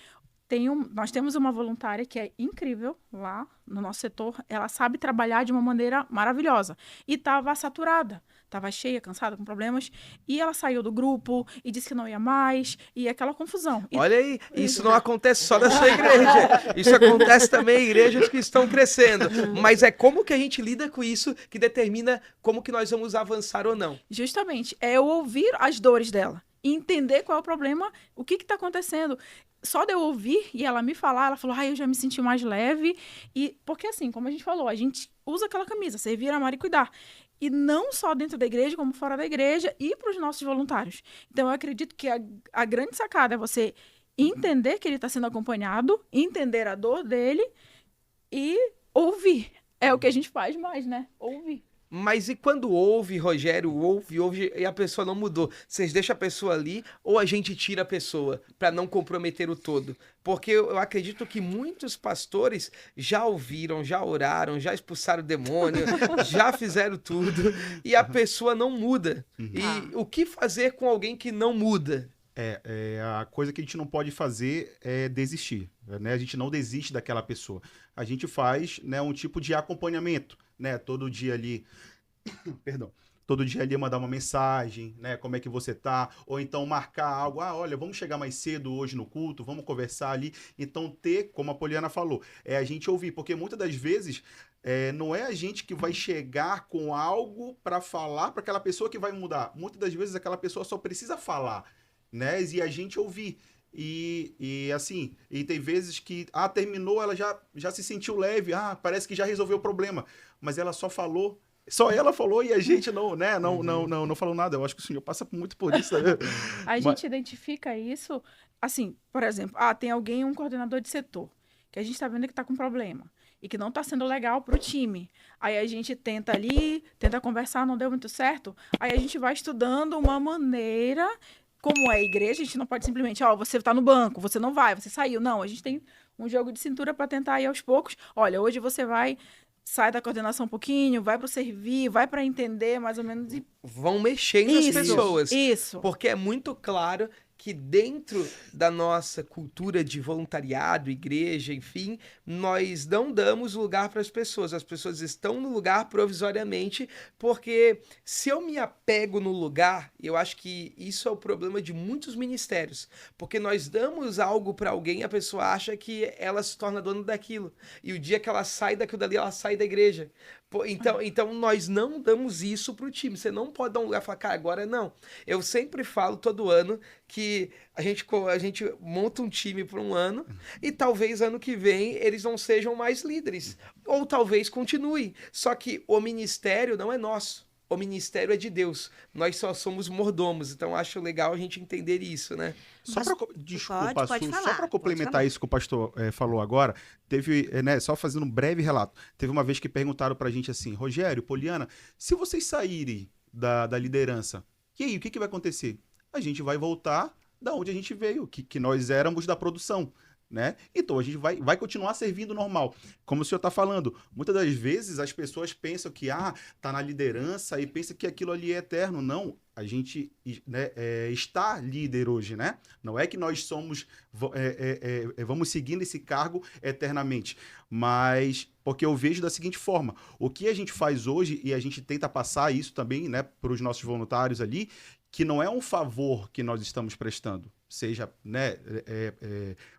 Nós temos uma voluntária que é incrível lá no nosso setor. Ela sabe trabalhar de uma maneira maravilhosa. E estava saturada. Estava cheia, cansada, com problemas. E ela saiu do grupo e disse que não ia mais. E aquela confusão. Olha aí, isso não acontece só na sua igreja. Isso acontece também em igrejas que estão crescendo. Mas é como que a gente lida com isso que determina como que nós vamos avançar ou não. Justamente. É eu ouvir as dores dela. E entender qual é o problema, o que está acontecendo. Só de eu ouvir e ela me falar, ela falou, eu já me senti mais leve. E porque assim, como a gente falou, a gente usa aquela camisa, servir, amar e cuidar. E não só dentro da igreja, como fora da igreja e para os nossos voluntários. Então, eu acredito que a grande sacada é você entender que ele está sendo acompanhado, entender a dor dele e ouvir. É o que a gente faz mais, né? Ouvir. Mas e quando ouve, Rogério, ouve e a pessoa não mudou? Vocês deixam a pessoa ali ou a gente tira a pessoa para não comprometer o todo? Porque eu acredito que muitos pastores já ouviram, já oraram, já expulsaram o demônio, já fizeram tudo e a pessoa não muda. E o que fazer com alguém que não muda? A coisa que a gente não pode fazer é desistir, né? A gente não desiste daquela pessoa. A gente faz, né, um tipo de acompanhamento, né? Todo dia ali, todo dia ali mandar uma mensagem, né? Como é que você tá? Ou então marcar algo. Ah, olha, vamos chegar mais cedo hoje no culto, vamos conversar ali. Então ter, como a Poliana falou, é a gente ouvir. Porque muitas das vezes não é a gente que vai chegar com algo para falar para aquela pessoa que vai mudar. Muitas das vezes aquela pessoa só precisa falar, né? E a gente ouvir. E assim, e tem vezes que, terminou, ela já se sentiu leve, parece que já resolveu o problema. Mas ela só falou. Só ela falou e a gente não, né? Não falou nada. Eu acho que o senhor passa muito por isso, né? A gente identifica isso, assim, por exemplo, tem alguém, um coordenador de setor, que a gente está vendo que está com problema e que não está sendo legal para o time. Aí a gente tenta ali, tenta conversar, não deu muito certo. Aí a gente vai estudando uma maneira, como é a igreja, a gente não pode simplesmente, você está no banco, você não vai, você saiu. Não, a gente tem um jogo de cintura para tentar ir aos poucos. Olha, hoje você vai... Sai da coordenação um pouquinho, vai para o servir, vai para entender mais ou menos. Vão mexendo as pessoas. Isso. Porque é muito claro que dentro da nossa cultura de voluntariado, igreja, enfim, nós não damos lugar para as pessoas estão no lugar provisoriamente, porque se eu me apego no lugar, eu acho que isso é o problema de muitos ministérios, porque nós damos algo para alguém, a pessoa acha que ela se torna dona daquilo, e o dia que ela sai daquilo dali, ela sai da igreja. Então nós não damos isso pro time. Você não pode dar um lugar e falar, cara, agora não. Eu sempre falo todo ano que a gente monta um time por um ano e talvez ano que vem eles não sejam mais líderes. Ou talvez continuem. Só que o ministério não é nosso. O ministério é de Deus. Nós só somos mordomos. Então acho legal a gente entender isso, né? Desculpa, Su, só para complementar isso que o pastor falou agora, teve, só fazendo um breve relato, teve uma vez que perguntaram pra gente assim, Rogério, Poliana, se vocês saírem da liderança, e aí, o que vai acontecer? A gente vai voltar da onde a gente veio, que nós éramos da produção. Né? Então a gente vai continuar servindo normal. Como o senhor está falando, muitas das vezes as pessoas pensam que tá na liderança e pensa que aquilo ali é eterno. Não, a gente está líder hoje, né? Não é que nós somos vamos seguindo esse cargo eternamente, mas porque eu vejo da seguinte forma, o que a gente faz hoje, e a gente tenta passar isso também, né, para os nossos voluntários ali, que não é um favor que nós estamos prestando, seja, né,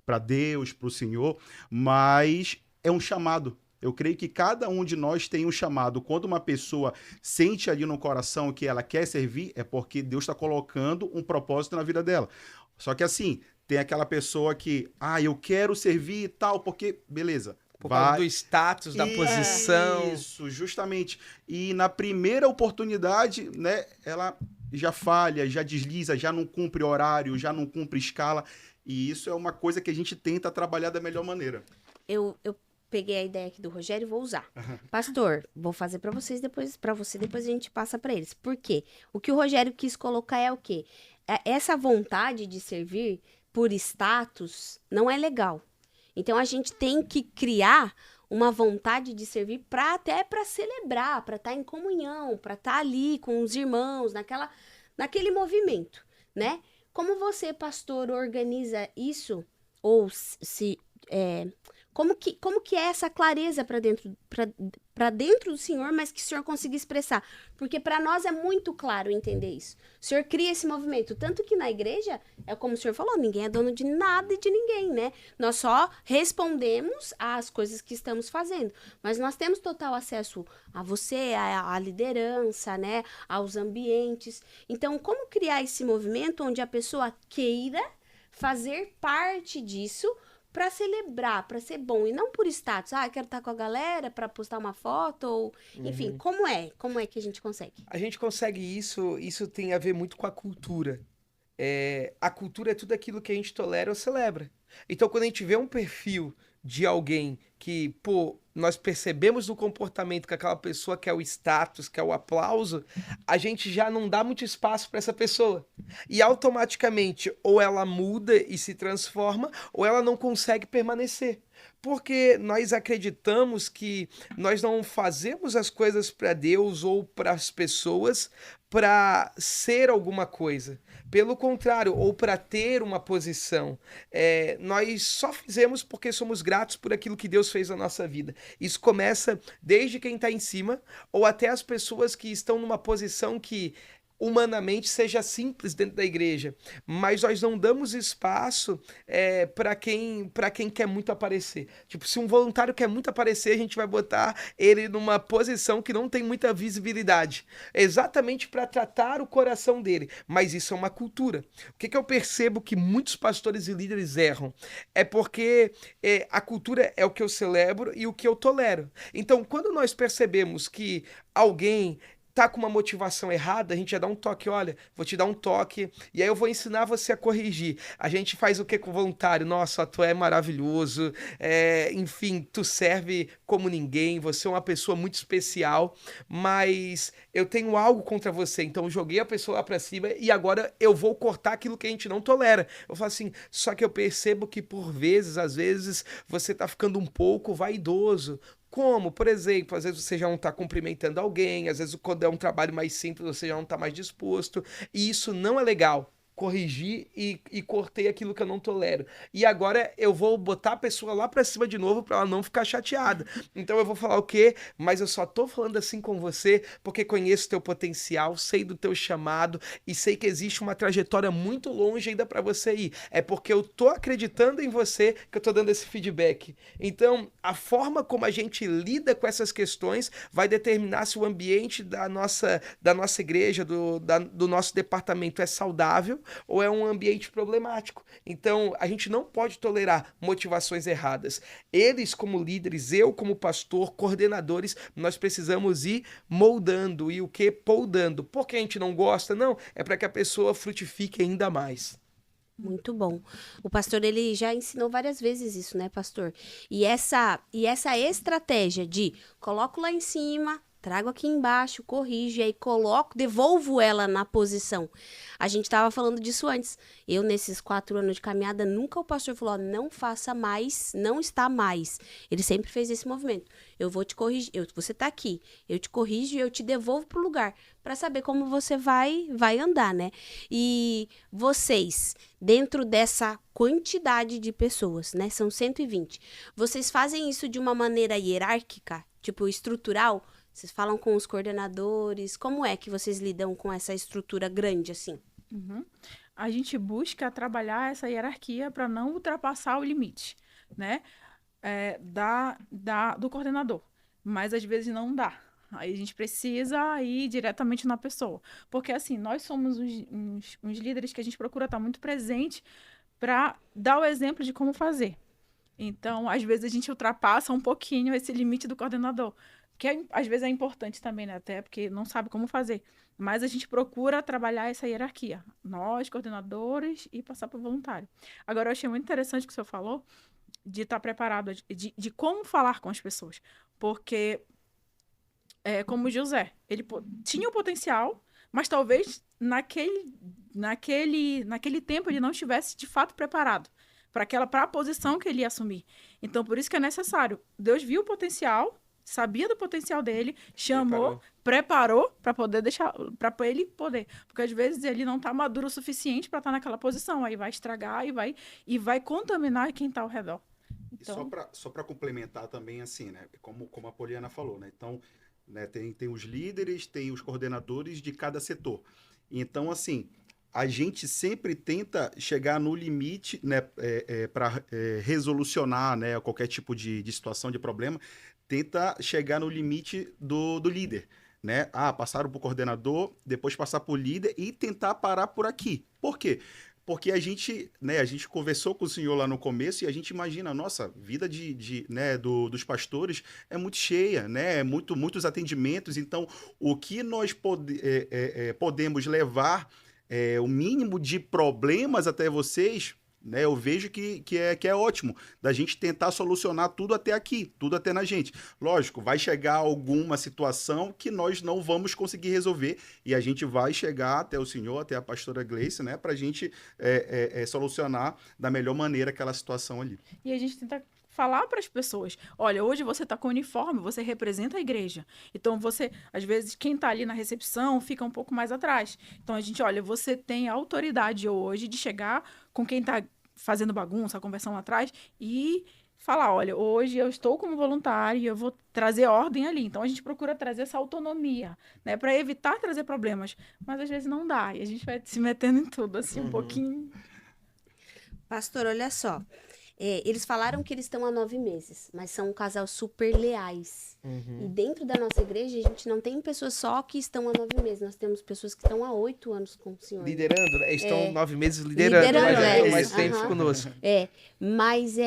para Deus, para o Senhor, mas é um chamado. Eu creio que cada um de nós tem um chamado. Quando uma pessoa sente ali no coração que ela quer servir, é porque Deus está colocando um propósito na vida dela. Só que assim, tem aquela pessoa que, eu quero servir e tal, porque, beleza. Por causa do status, da posição. Isso, justamente. E na primeira oportunidade, né, ela já falha, já desliza, já não cumpre horário, já não cumpre escala. E isso é uma coisa que a gente tenta trabalhar da melhor maneira. Eu peguei a ideia aqui do Rogério e vou usar. Pastor, vou fazer para você, depois a gente passa para eles. Por quê? O que o Rogério quis colocar é o quê? Essa vontade de servir por status não é legal. Então, a gente tem que criar uma vontade de servir até para celebrar, para estar em comunhão, para estar ali com os irmãos, naquele movimento, né? Como você, pastor, organiza isso? Ou como que é essa clareza para dentro do Senhor, mas que o Senhor consiga expressar? Porque para nós é muito claro entender isso. O Senhor cria esse movimento, tanto que na igreja, é como o Senhor falou, ninguém é dono de nada e de ninguém, né? Nós só respondemos às coisas que estamos fazendo, mas nós temos total acesso a você, à liderança, né? Aos ambientes. Então, como criar esse movimento onde a pessoa queira fazer parte disso, para celebrar, para ser bom, e não por status, quero estar com a galera para postar uma foto, ou enfim, como é que a gente consegue? A gente consegue isso tem a ver muito com a cultura. A cultura é tudo aquilo que a gente tolera ou celebra. Então, quando a gente vê um perfil de alguém que, nós percebemos no comportamento que aquela pessoa quer o status, quer o aplauso, a gente já não dá muito espaço para essa pessoa. E automaticamente, ou ela muda e se transforma, ou ela não consegue permanecer. Porque nós acreditamos que nós não fazemos as coisas para Deus ou para as pessoas para ser alguma coisa. Pelo contrário, ou para ter uma posição. Nós só fizemos porque somos gratos por aquilo que Deus Deus fez na nossa vida. Isso começa desde quem está em cima ou até as pessoas que estão numa posição que humanamente seja simples dentro da igreja, mas nós não damos espaço para quem quer muito aparecer. Tipo, se um voluntário quer muito aparecer, a gente vai botar ele numa posição que não tem muita visibilidade, exatamente para tratar o coração dele. Mas isso é uma cultura. O que eu percebo que muitos pastores e líderes erram é porque a cultura é o que eu celebro e o que eu tolero. Então, quando nós percebemos que alguém tá com uma motivação errada, a gente já dá um toque, olha, vou te dar um toque, e aí eu vou ensinar você a corrigir. A gente faz o que com o voluntário? Nossa, tu é maravilhoso, enfim, tu serve como ninguém, você é uma pessoa muito especial, mas eu tenho algo contra você, então eu joguei a pessoa lá pra cima e agora eu vou cortar aquilo que a gente não tolera. Eu falo assim, só que eu percebo que por vezes, às vezes, você tá ficando um pouco vaidoso. Como, por exemplo, às vezes você já não está cumprimentando alguém, às vezes quando é um trabalho mais simples você já não está mais disposto, e isso não é legal. Corrigi e cortei aquilo que eu não tolero. E agora eu vou botar a pessoa lá pra cima de novo pra ela não ficar chateada. Então eu vou falar o quê? Mas eu só tô falando assim com você porque conheço teu potencial, sei do teu chamado e sei que existe uma trajetória muito longe ainda pra você ir. É porque eu tô acreditando em você que eu tô dando esse feedback. Então, a forma como a gente lida com essas questões vai determinar se o ambiente da nossa igreja, do nosso departamento é saudável ou é um ambiente problemático. Então, a gente não pode tolerar motivações erradas. Eles, como líderes, eu, como pastor, coordenadores, nós precisamos ir moldando e o que? Poldando. Por que a gente não gosta? Não, é para que a pessoa frutifique ainda mais. Muito bom. O pastor, ele já ensinou várias vezes isso, né, pastor? E essa estratégia de coloco lá em cima, trago aqui embaixo, corrijo, e aí coloco, devolvo ela na posição. A gente estava falando disso antes. Eu, nesses 4 anos de caminhada, nunca o pastor falou, ó, não faça mais, não está mais. Ele sempre fez esse movimento. Eu vou te corrigir, você está aqui, eu te corrijo e eu te devolvo para o lugar, para saber como você vai andar, né? E vocês, dentro dessa quantidade de pessoas, né, são 120, vocês fazem isso de uma maneira hierárquica, tipo estrutural? Vocês falam com os coordenadores? Como é que vocês lidam com essa estrutura grande, assim? Uhum. A gente busca trabalhar essa hierarquia para não ultrapassar o limite, né? Do coordenador. Mas, às vezes, não dá. Aí a gente precisa ir diretamente na pessoa. Porque, assim, nós somos uns líderes que a gente procura estar muito presente para dar o exemplo de como fazer. Então, às vezes, a gente ultrapassa um pouquinho esse limite do coordenador. Que às vezes é importante também, né? Até porque não sabe como fazer. Mas a gente procura trabalhar essa hierarquia. Nós, coordenadores, e passar para o voluntário. Agora, eu achei muito interessante o que o senhor falou de estar preparado, de como falar com as pessoas. Porque, como o José, ele tinha o potencial, mas talvez naquele tempo ele não estivesse de fato preparado para a posição que ele ia assumir. Então, por isso que é necessário. Deus viu o potencial, sabia do potencial dele, chamou, preparou para poder deixar, para ele poder. Porque às vezes ele não está maduro o suficiente para estar naquela posição. Aí vai estragar e vai contaminar quem está ao redor. Então... Só para complementar também, assim, né? Como a Poliana falou, né? Então, né, tem os líderes, tem os coordenadores de cada setor. Então, assim, a gente sempre tenta chegar no limite, né, para resolucionar, né, qualquer tipo de situação, de problema, tenta chegar no limite do líder, né? Passaram para o coordenador, depois passar para o líder e tentar parar por aqui. Por quê? Porque a gente conversou com o senhor lá no começo e a gente imagina, nossa, vida dos pastores é muito cheia, né? Muitos atendimentos. Então, o que nós podemos levar o mínimo de problemas até vocês, né, eu vejo que é ótimo da gente tentar solucionar tudo até aqui, tudo até na gente. Lógico, vai chegar alguma situação que nós não vamos conseguir resolver e a gente vai chegar até o senhor, até a pastora Gleice, né, para a gente solucionar da melhor maneira aquela situação ali. E a gente tenta falar para as pessoas, olha, hoje você está com uniforme, você representa a igreja. Então, às vezes, quem está ali na recepção fica um pouco mais atrás. Então, a gente, olha, você tem a autoridade hoje de chegar com quem está fazendo bagunça, a conversão lá atrás, e falar, olha, hoje eu estou como voluntário e eu vou trazer ordem ali. Então, a gente procura trazer essa autonomia, né? Para evitar trazer problemas. Mas, às vezes, não dá. E a gente vai se metendo em tudo, assim, um pouquinho. Pastor, olha só. Eles falaram que eles estão há 9 meses, mas são um casal super leais. E dentro da nossa igreja, a gente não tem pessoas só que estão há 9 meses. Nós temos pessoas que estão há 8 anos com o Senhor. Liderando, né? Estão 9 meses liderando, mas já estão mais tempo conosco. Mas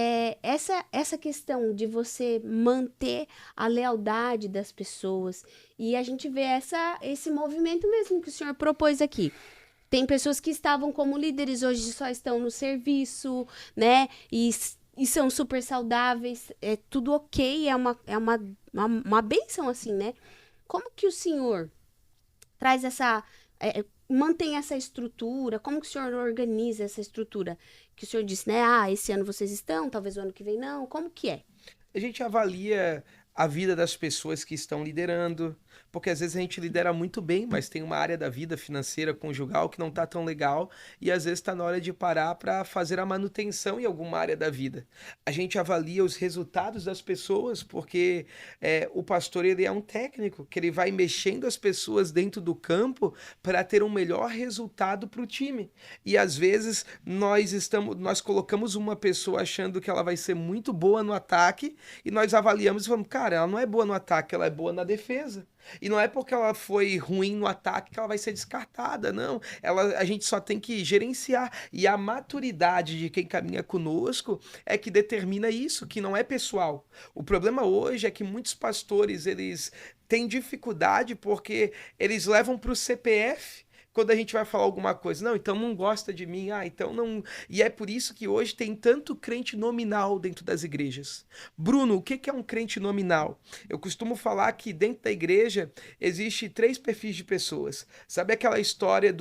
essa questão de você manter a lealdade das pessoas. E a gente vê esse movimento mesmo que o Senhor propôs aqui. Tem pessoas que estavam como líderes, hoje só estão no serviço, né? E são super saudáveis, é tudo ok, é uma bênção assim, né? Como que o Senhor traz mantém essa estrutura? Como que o Senhor organiza essa estrutura? Que o Senhor disse, né? Esse ano vocês estão, talvez o ano que vem não. Como que é? A gente avalia a vida das pessoas que estão liderando, porque às vezes a gente lidera muito bem, mas tem uma área da vida financeira, conjugal, que não está tão legal, e às vezes está na hora de parar para fazer a manutenção em alguma área da vida. A gente avalia os resultados das pessoas, porque o pastor ele é um técnico, que ele vai mexendo as pessoas dentro do campo para ter um melhor resultado para o time. E às vezes nós colocamos uma pessoa achando que ela vai ser muito boa no ataque, e nós avaliamos e falamos, cara, ela não é boa no ataque, ela é boa na defesa. E não é porque ela foi ruim no ataque que ela vai ser descartada, não. A gente só tem que gerenciar. E a maturidade de quem caminha conosco é que determina isso, que não é pessoal. O problema hoje é que muitos pastores, eles têm dificuldade porque eles levam para o CPF quando a gente vai falar alguma coisa. Não, então não gosta de mim. Então não... E é por isso que hoje tem tanto crente nominal dentro das igrejas. Bruno, o que é um crente nominal? Eu costumo falar que dentro da igreja existe 3 perfis de pessoas. Sabe aquela história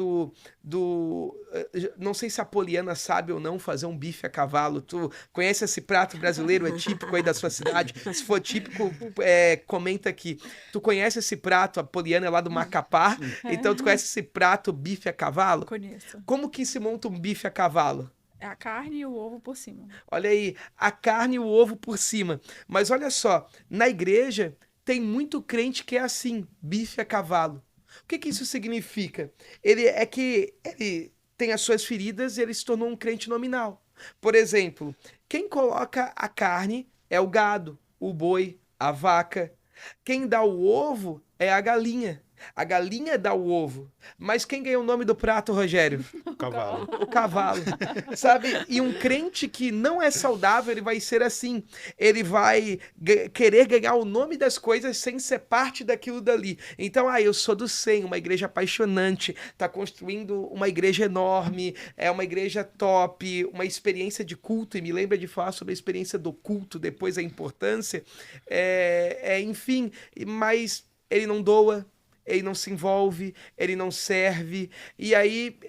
não sei se a Poliana sabe ou não fazer um bife a cavalo. Tu conhece esse prato brasileiro? É típico aí da sua cidade? Se for típico, comenta aqui. Tu conhece esse prato? A Poliana é lá do Macapá. Então tu conhece esse prato bife a cavalo? Conheço. Como que se monta um bife a cavalo? É a carne e o ovo por cima. Olha aí, a carne e o ovo por cima. Mas olha só, na igreja tem muito crente que é assim, bife a cavalo. O que isso significa? Ele tem as suas feridas e ele se tornou um crente nominal. Por exemplo, quem coloca a carne é o gado, o boi, a vaca. Quem dá o ovo é a galinha. A galinha dá o ovo. Mas quem ganhou o nome do prato, Rogério? O cavalo. O cavalo. Sabe? E um crente que não é saudável, ele vai ser assim. Ele vai querer ganhar o nome das coisas sem ser parte daquilo dali. Então, eu sou do 100, uma igreja apaixonante, tá construindo uma igreja enorme, é uma igreja top, uma experiência de culto, e me lembra de falar sobre a experiência do culto, depois a importância. Enfim, mas ele não doa, ele não se envolve, ele não serve,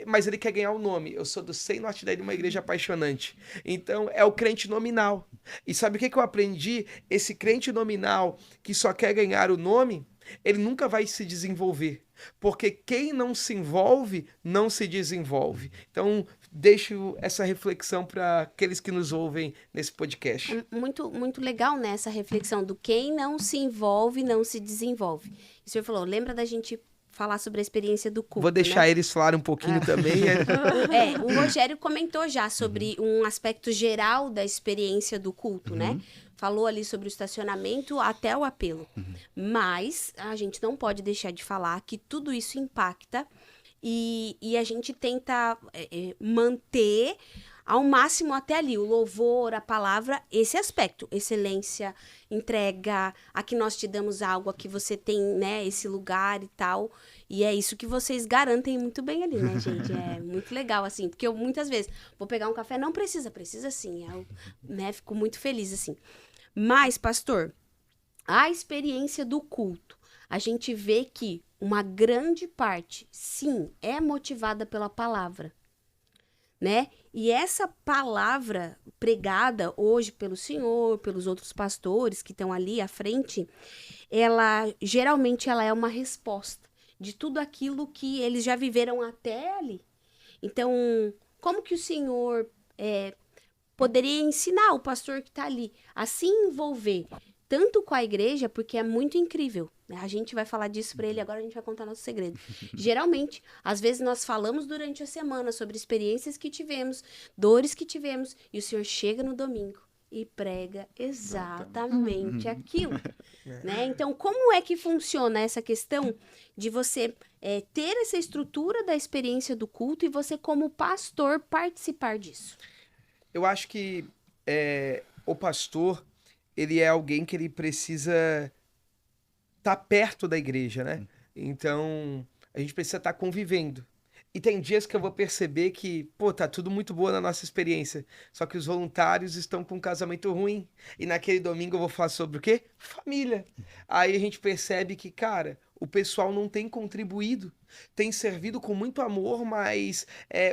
mas ele quer ganhar o nome. Eu sou do 100 Norte Daí, uma igreja apaixonante. Então, é o crente nominal. E sabe o que eu aprendi? Esse crente nominal que só quer ganhar o nome, ele nunca vai se desenvolver. Porque quem não se envolve, não se desenvolve. Então, deixo essa reflexão para aqueles que nos ouvem nesse podcast. Muito, muito legal, né? Essa reflexão do quem não se envolve, não se desenvolve. O senhor falou, lembra da gente falar sobre a experiência do culto, Vou deixar eles falarem um pouquinho também. O Rogério comentou já sobre um aspecto geral da experiência do culto, né? Falou ali sobre o estacionamento até o apelo. Mas a gente não pode deixar de falar que tudo isso impacta e a gente tenta manter ao máximo até ali o louvor, a palavra, esse aspecto, excelência, entrega, aqui nós te damos algo, aqui você tem, né, esse lugar e tal, e é isso que vocês garantem muito bem ali, né, gente? É muito legal, assim, porque eu muitas vezes vou pegar um café, não precisa sim, eu, né, fico muito feliz, assim. Mas, pastor, a experiência do culto, a gente vê que uma grande parte, sim, é motivada pela palavra, né? E essa palavra pregada hoje pelo Senhor, pelos outros pastores que estão ali à frente, geralmente ela é uma resposta de tudo aquilo que eles já viveram até ali. Então, como que o Senhor poderia ensinar o pastor que está ali a se envolver tanto com a igreja, porque é muito incrível. A gente vai falar disso para ele, agora a gente vai contar nosso segredo. Geralmente, às vezes nós falamos durante a semana sobre experiências que tivemos, dores que tivemos, e o Senhor chega no domingo e prega exatamente aquilo. Né? Então, como é que funciona essa questão de você ter essa estrutura da experiência do culto e você, como pastor, participar disso? Eu acho que o pastor, ele é alguém que ele precisa estar perto da igreja, né? Então, a gente precisa estar convivendo. E tem dias que eu vou perceber que, pô, tá tudo muito boa na nossa experiência. Só que os voluntários estão com um casamento ruim. E naquele domingo eu vou falar sobre o quê? Família. Aí a gente percebe que, cara, o pessoal não tem contribuído. Tem servido com muito amor, mas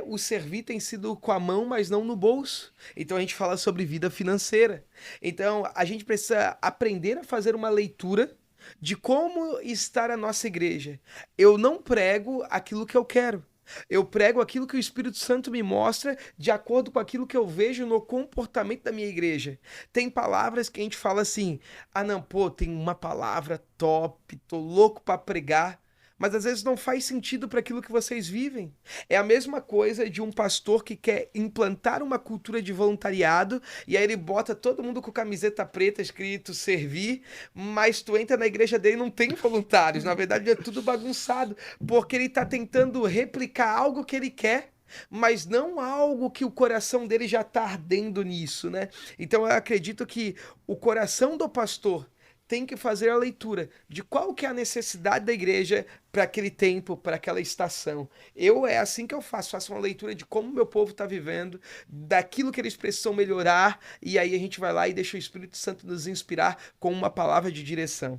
o servir tem sido com a mão, mas não no bolso. Então a gente fala sobre vida financeira. Então a gente precisa aprender a fazer uma leitura de como estar a nossa igreja. Eu não prego aquilo que eu quero. Eu prego aquilo que o Espírito Santo me mostra de acordo com aquilo que eu vejo no comportamento da minha igreja. Tem palavras que a gente fala assim, não, pô, tem uma palavra top, tô louco para pregar, mas às vezes não faz sentido para aquilo que vocês vivem. É a mesma coisa de um pastor que quer implantar uma cultura de voluntariado e aí ele bota todo mundo com camiseta preta escrito servir, mas tu entra na igreja dele e não tem voluntários. Na verdade é tudo bagunçado, porque ele está tentando replicar algo que ele quer, mas não algo que o coração dele já está ardendo nisso, né? Então eu acredito que o coração do pastor tem que fazer a leitura de qual que é a necessidade da igreja para aquele tempo, para aquela estação. É assim que eu faço uma leitura de como o meu povo está vivendo, daquilo que eles precisam melhorar, e aí a gente vai lá e deixa o Espírito Santo nos inspirar com uma palavra de direção.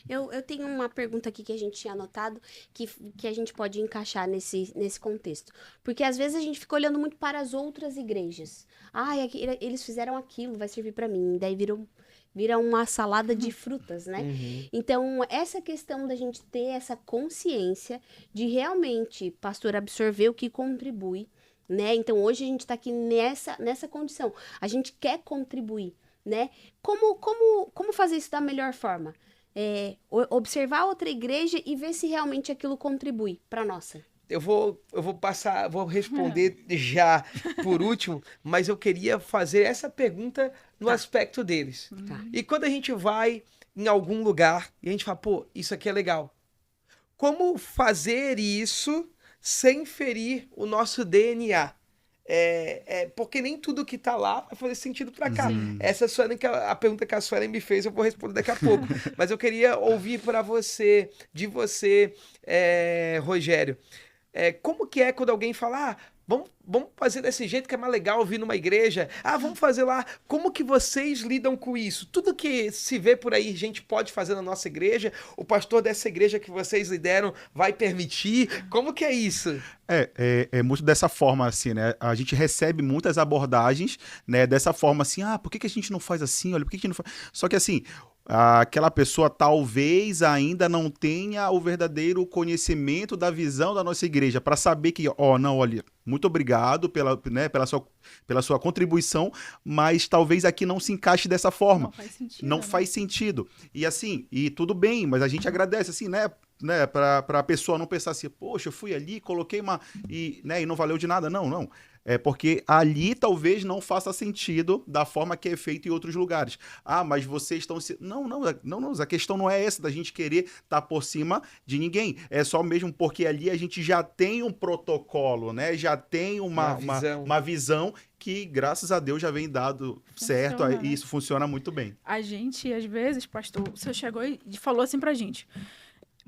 Eu tenho uma pergunta aqui que a gente tinha anotado, que a gente pode encaixar nesse contexto. Porque às vezes a gente fica olhando muito para as outras igrejas. Eles fizeram aquilo, vai servir para mim. Daí vira uma salada de frutas, né? Então, essa questão da gente ter essa consciência de realmente, pastor, absorver o que contribui, né? Então, hoje a gente está aqui nessa condição. A gente quer contribuir, né? Como fazer isso da melhor forma? Observar outra igreja e ver se realmente aquilo contribui para a nossa. Eu vou responder já por último, mas eu queria fazer essa pergunta no aspecto deles. E quando a gente vai em algum lugar e a gente fala, pô, isso aqui é legal. Como fazer isso sem ferir o nosso DNA? Porque nem tudo que tá lá vai fazer sentido para cá. Essa a pergunta que a Suelen me fez, eu vou responder daqui a pouco. Mas eu queria ouvir de você, Rogério. Como que é quando alguém fala, vamos fazer desse jeito que é mais legal ouvir numa igreja, vamos fazer lá, como que vocês lidam com isso? Tudo que se vê por aí, a gente pode fazer na nossa igreja, o pastor dessa igreja que vocês lideram vai permitir, como que é isso? É muito dessa forma, assim, né? A gente recebe muitas abordagens, né? Dessa forma, assim, por que a gente não faz assim? Olha, por que a gente não faz... Só que, assim, aquela pessoa talvez ainda não tenha o verdadeiro conhecimento da visão da nossa igreja, para saber que, não, olha, muito obrigado pela sua contribuição, mas talvez aqui não se encaixe dessa forma. Não faz sentido. Não faz sentido. E assim, tudo bem, mas a gente agradece, assim, né? Para a pessoa não pensar assim, poxa, eu fui ali, coloquei e não valeu de nada. Não. É porque ali talvez não faça sentido da forma que é feito em outros lugares. Mas vocês estão... Não, a questão não é essa da gente querer estar por cima de ninguém. É só mesmo porque ali a gente já tem um protocolo, né? Já tem uma visão que, graças a Deus, já vem dado certo, e isso funciona muito bem. A gente, às vezes, pastor, o senhor chegou e falou assim pra gente...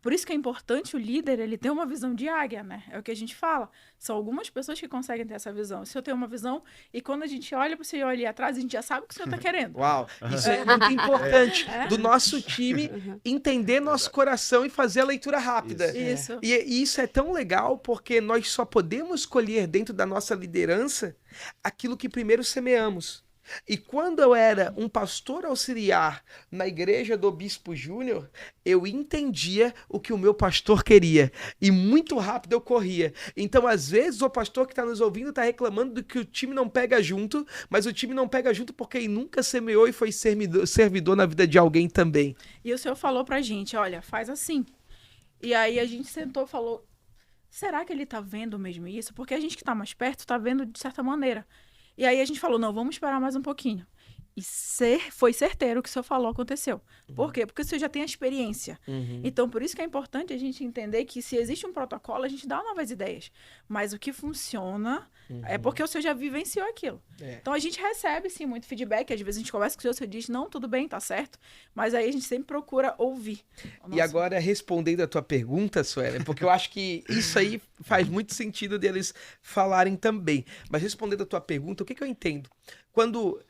Por isso que é importante o líder, ele ter uma visão de águia, né? É o que a gente fala. São algumas pessoas que conseguem ter essa visão. Se eu tenho uma visão, e quando a gente olha para o senhor ali atrás, a gente já sabe o que o senhor está querendo. Uau, isso é muito importante. Do nosso time, entender nosso coração e fazer a leitura rápida. Isso. E isso é tão legal, porque nós só podemos colher dentro da nossa liderança aquilo que primeiro semeamos. E quando eu era um pastor auxiliar na igreja do Bispo Júnior, eu entendia o que o meu pastor queria. E muito rápido eu corria. Então, às vezes, o pastor que está nos ouvindo está reclamando de que o time não pega junto, mas o time não pega junto porque ele nunca semeou e foi servidor na vida de alguém também. E o senhor falou pra gente, olha, faz assim. E aí a gente sentou e falou, será que ele tá vendo mesmo isso? Porque a gente que tá mais perto tá vendo de certa maneira. E aí a gente falou, não, vamos esperar mais um pouquinho. E foi certeiro o que o senhor falou aconteceu. Por quê? Porque o senhor já tem a experiência. Então, por isso que é importante a gente entender que se existe um protocolo, a gente dá novas ideias. Mas o que funciona é porque o senhor já vivenciou aquilo. Então, a gente recebe, sim, muito feedback. Às vezes a gente conversa com o senhor diz, não, tudo bem, tá certo. Mas aí a gente sempre procura ouvir. E agora, respondendo a tua pergunta, Suelen, porque eu acho que isso aí faz muito sentido deles falarem também. Mas respondendo a tua pergunta, o que eu entendo? Quando...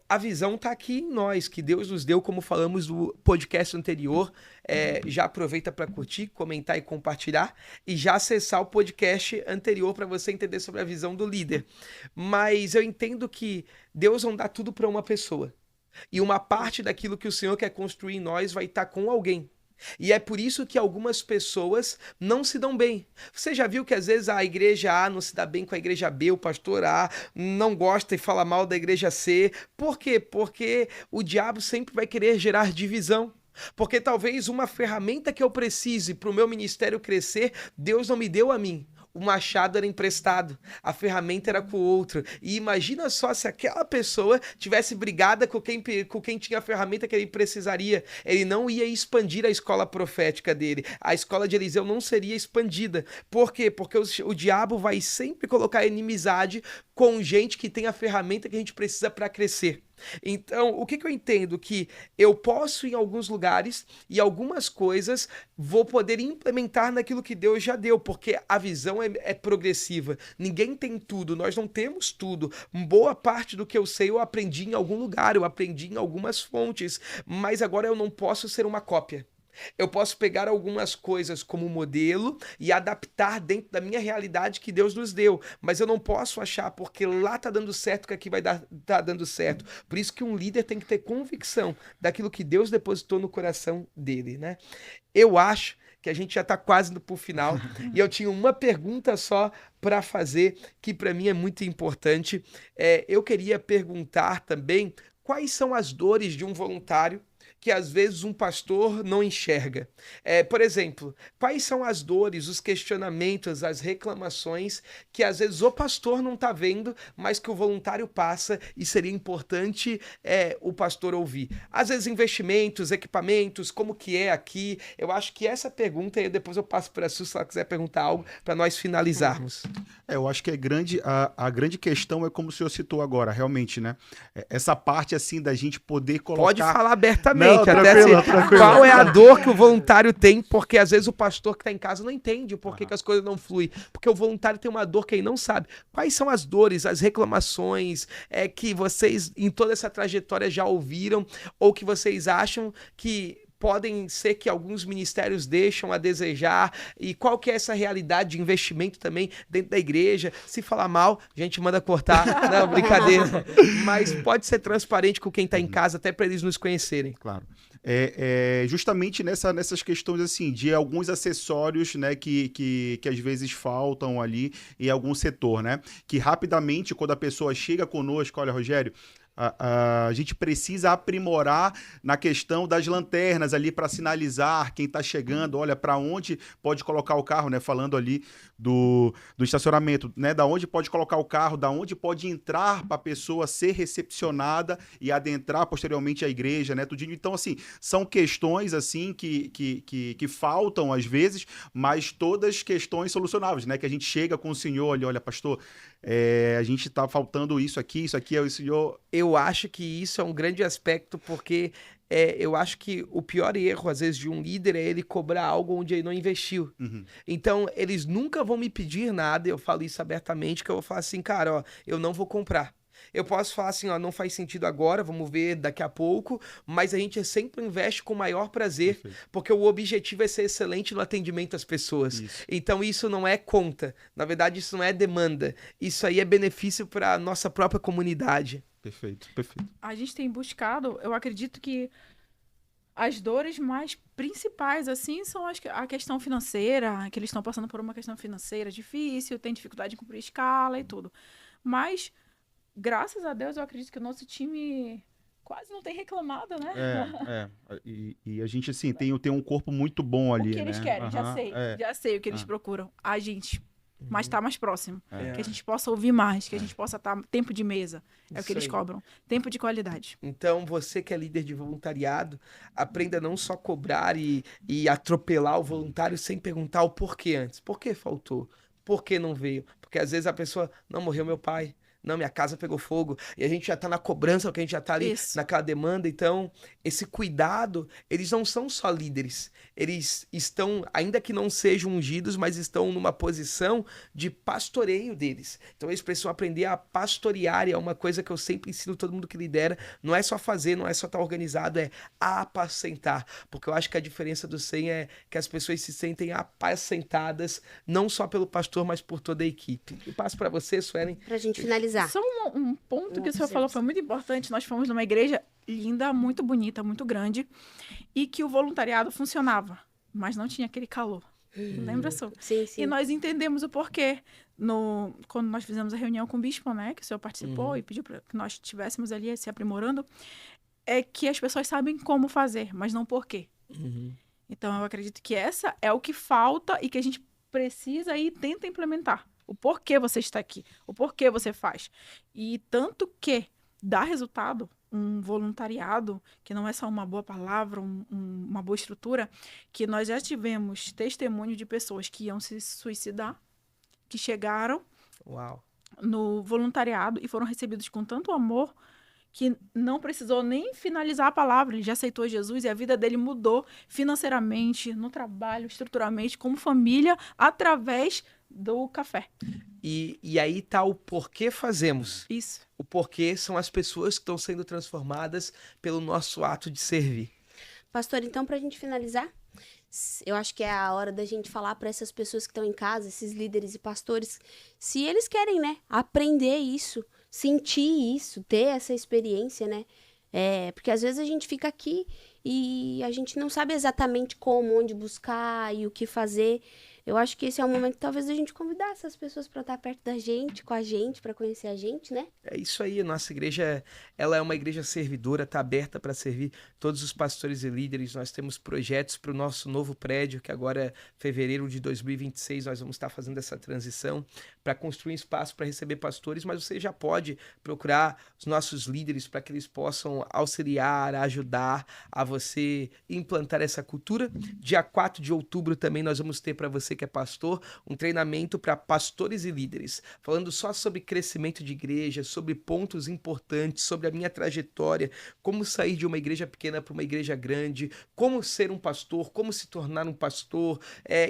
a visão está aqui em nós, que Deus nos deu, como falamos no podcast anterior. Já aproveita para curtir, comentar e compartilhar, e já acessar o podcast anterior para você entender sobre a visão do líder. Mas eu entendo que Deus não dá tudo para uma pessoa. E uma parte daquilo que o Senhor quer construir em nós vai estar com alguém. E é por isso que algumas pessoas não se dão bem. Você já viu que às vezes a igreja A não se dá bem com a igreja B, o pastor A não gosta e fala mal da igreja C. Por quê? Porque o diabo sempre vai querer gerar divisão. Porque talvez uma ferramenta que eu precise para o meu ministério crescer, Deus não me deu a mim. O machado era emprestado, a ferramenta era com o outro. E imagina só se aquela pessoa tivesse brigada com quem tinha a ferramenta que ele precisaria. Ele não ia expandir a escola profética dele. A escola de Eliseu não seria expandida. Por quê? Porque o diabo vai sempre colocar inimizade com gente que tem a ferramenta que a gente precisa para crescer. Então, o que eu entendo? Que eu posso, em alguns lugares e algumas coisas, vou poder implementar naquilo que Deus já deu, porque a visão é progressiva. Ninguém tem tudo, nós não temos tudo. Boa parte do que eu sei eu aprendi em algum lugar, eu aprendi em algumas fontes, mas agora eu não posso ser uma cópia. Eu posso pegar algumas coisas como modelo e adaptar dentro da minha realidade que Deus nos deu, mas eu não posso achar porque lá tá dando certo que aqui vai tá dando certo. Por isso que um líder tem que ter convicção daquilo que Deus depositou no coração dele, né? Eu acho que a gente já está quase indo para o final e eu tinha uma pergunta só para fazer que para mim é muito importante. Eu queria perguntar também quais são as dores de um voluntário que às vezes um pastor não enxerga. Por exemplo, quais são as dores, os questionamentos, as reclamações que às vezes o pastor não está vendo, mas que o voluntário passa e seria importante o pastor ouvir. Às vezes investimentos, equipamentos, como que é aqui. Eu acho que essa pergunta, e depois eu passo para a Su, se ela quiser perguntar algo, para nós finalizarmos. Eu acho que a grande questão é como o senhor citou agora, realmente, né? Essa parte, assim, da gente poder colocar... Pode falar abertamente. Não, tranquilo. Qual é a dor que o voluntário tem, porque às vezes o pastor que está em casa não entende o porquê que as coisas não fluem, porque o voluntário tem uma dor que ele não sabe. Quais são as dores, as reclamações que vocês em toda essa trajetória já ouviram, ou que vocês acham que podem ser que alguns ministérios deixam a desejar, e qual que é essa realidade de investimento também dentro da igreja? Se falar mal, a gente manda cortar, não, brincadeira, mas pode ser transparente com quem está em casa, até para eles nos conhecerem. Claro. Justamente nessas questões assim, de alguns acessórios, né, que às vezes faltam ali em algum setor, né? Que rapidamente, quando a pessoa chega conosco, olha, Rogério, a gente precisa aprimorar na questão das lanternas ali para sinalizar quem está chegando, olha, para onde pode colocar o carro, né? Falando ali do estacionamento, né? Da onde pode colocar o carro, da onde pode entrar para a pessoa ser recepcionada e adentrar posteriormente à igreja, né? Tudinho. Então, assim, são questões assim que faltam às vezes, mas todas questões solucionáveis, né? Que a gente chega com o senhor, olha, pastor, a gente está faltando isso aqui é o senhor... Eu acho que isso é um grande aspecto, porque eu acho que o pior erro, às vezes, de um líder é ele cobrar algo onde ele não investiu. Então, eles nunca vão me pedir nada, eu falo isso abertamente, que eu vou falar assim, cara, ó, eu não vou comprar. Eu posso falar assim, ó, não faz sentido agora, vamos ver daqui a pouco, mas a gente sempre investe com o maior prazer, Perfeito. porque o objetivo é ser excelente no atendimento às pessoas. Isso. Então isso não é conta, na verdade isso não é demanda, isso aí é benefício para a nossa própria comunidade. Perfeito, perfeito. A gente tem buscado, eu acredito que as dores mais principais, assim, são a questão financeira, que eles estão passando por uma questão financeira difícil, tem dificuldade em cumprir escala e tudo. Mas, graças a Deus, eu acredito que o nosso time quase não tem reclamado, né? E a gente, assim, tem um corpo muito bom ali, O que eles né? querem, já Aham, sei. é. Já sei o que eles procuram. A gente, mas tá mais próximo. É. Que a gente possa ouvir mais, que a gente possa estar tempo de mesa. É o Isso que eles aí. cobram. Tempo de qualidade. Então, você que é líder de voluntariado, aprenda a não só cobrar e atropelar o voluntário sem perguntar o porquê antes. Por que faltou? Por que não veio? Porque às vezes a pessoa, não, morreu meu pai. Não, minha casa pegou fogo. E a gente já tá na cobrança, porque a gente já tá ali Isso. naquela demanda. Então, esse cuidado, eles não são só líderes. Eles estão, ainda que não sejam ungidos, mas estão numa posição de pastoreio deles. Então, eles precisam aprender a pastorear. E é uma coisa que eu sempre ensino todo mundo que lidera. Não é só fazer, não é só estar organizado, é apacentar. Porque eu acho que a diferença do 100 é que as pessoas se sentem apacentadas, não só pelo pastor, mas por toda a equipe. E passo para você, Suelen. Pra gente finalizar. Só um ponto que o senhor observação. falou foi muito importante. Nós fomos numa igreja linda, muito bonita, muito grande, e que o voluntariado funcionava, mas não tinha aquele calor. Lembra, Su? Sim, sim. E nós entendemos o porquê. Quando nós fizemos a reunião com o bispo, né, que o senhor participou e pediu para que nós estivéssemos ali se aprimorando, é que as pessoas sabem como fazer, mas não por quê. Então, eu acredito que essa é o que falta e que a gente precisa e tenta implementar. O porquê você está aqui, o porquê você faz. E tanto que dá resultado um voluntariado, que não é só uma boa palavra, uma boa estrutura, que nós já tivemos testemunho de pessoas que iam se suicidar, que chegaram Uau. no voluntariado e foram recebidos com tanto amor que não precisou nem finalizar a palavra, ele já aceitou Jesus e a vida dele mudou financeiramente, no trabalho, estruturalmente, como família, através do café. E aí tá o porquê fazemos. Isso. O porquê são as pessoas que estão sendo transformadas pelo nosso ato de servir. Pastor, então, pra gente finalizar, eu acho que é a hora da gente falar para essas pessoas que estão em casa, esses líderes e pastores, se eles querem, né, aprender isso, sentir isso, ter essa experiência, né? Porque às vezes a gente fica aqui e a gente não sabe exatamente como, onde buscar e o que fazer. Eu acho que esse é o momento, talvez, da gente convidar essas pessoas para estar perto da gente, com a gente, para conhecer a gente, né? É isso aí, a nossa igreja, ela é uma igreja servidora, está aberta para servir todos os pastores e líderes. Nós temos projetos para o nosso novo prédio, que agora, fevereiro de 2026, nós vamos estar fazendo essa transição para construir um espaço para receber pastores, mas você já pode procurar os nossos líderes para que eles possam auxiliar, ajudar a você implantar essa cultura. Dia 4 de outubro também nós vamos ter para você que é pastor, um treinamento para pastores e líderes, falando só sobre crescimento de igreja, sobre pontos importantes, sobre a minha trajetória, como sair de uma igreja pequena para uma igreja grande, como ser um pastor, como se tornar um pastor,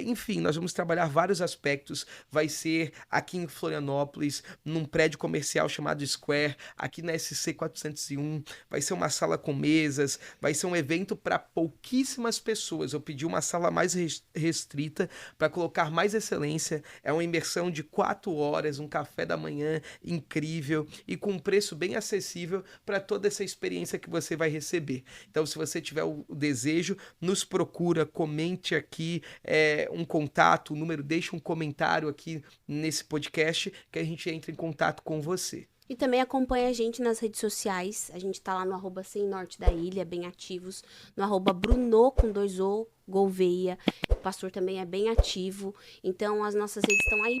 enfim, nós vamos trabalhar vários aspectos. Vai ser aqui em Florianópolis, num prédio comercial chamado Square, aqui na SC 401, vai ser uma sala com mesas, vai ser um evento para pouquíssimas pessoas. Eu pedi uma sala mais restrita para colocar mais excelência. É uma imersão de 4 horas, um café da manhã incrível e com um preço bem acessível para toda essa experiência que você vai receber. Então, se você tiver o desejo, nos procura, comente aqui um contato, o número, deixa um comentário aqui nesse podcast que a gente entra em contato com você. E também acompanha a gente nas redes sociais. A gente tá lá no @semnorte da ilha, bem ativos. No @bruno com 2O, Gouveia. O pastor também é bem ativo. Então, as nossas redes estão aí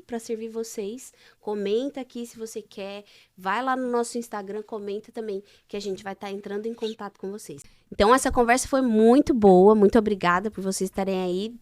para servir vocês. Comenta aqui se você quer. Vai lá no nosso Instagram, comenta também, que a gente vai estar entrando em contato com vocês. Então, essa conversa foi muito boa. Muito obrigada por vocês estarem aí.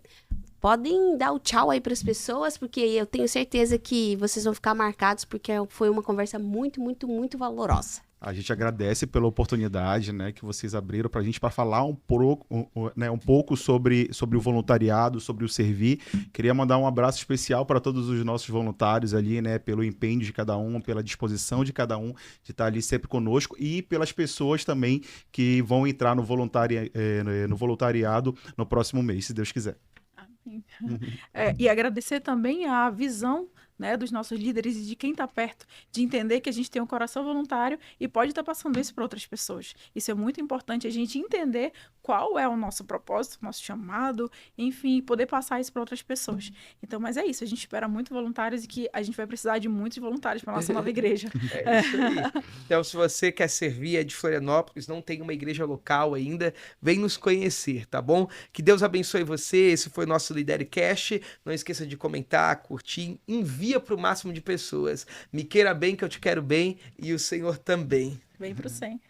Podem dar o tchau aí para as pessoas, porque eu tenho certeza que vocês vão ficar marcados, porque foi uma conversa muito, muito, muito valorosa. A gente agradece pela oportunidade, né, que vocês abriram para a gente para falar um pouco sobre o voluntariado, sobre o servir. Queria mandar um abraço especial para todos os nossos voluntários ali, né, pelo empenho de cada um, pela disposição de cada um de estar ali sempre conosco e pelas pessoas também que vão entrar no voluntariado no próximo mês, se Deus quiser. E agradecer também a visão, né, dos nossos líderes e de quem está perto, de entender que a gente tem um coração voluntário e pode estar passando isso para outras pessoas. Isso é muito importante, a gente entender qual é o nosso propósito, nosso chamado, enfim, poder passar isso para outras pessoas. Então, mas é isso, a gente espera muito voluntários e que a gente vai precisar de muitos voluntários para nossa nova igreja. É isso aí. Então, se você quer servir, é de Florianópolis, não tem uma igreja local ainda, vem nos conhecer, tá bom? Que Deus abençoe você, esse foi o nosso Lidercast. Não esqueça de comentar, curtir, envia para o máximo de pessoas. Me queira bem, que eu te quero bem, e o Senhor também. Vem pro 100.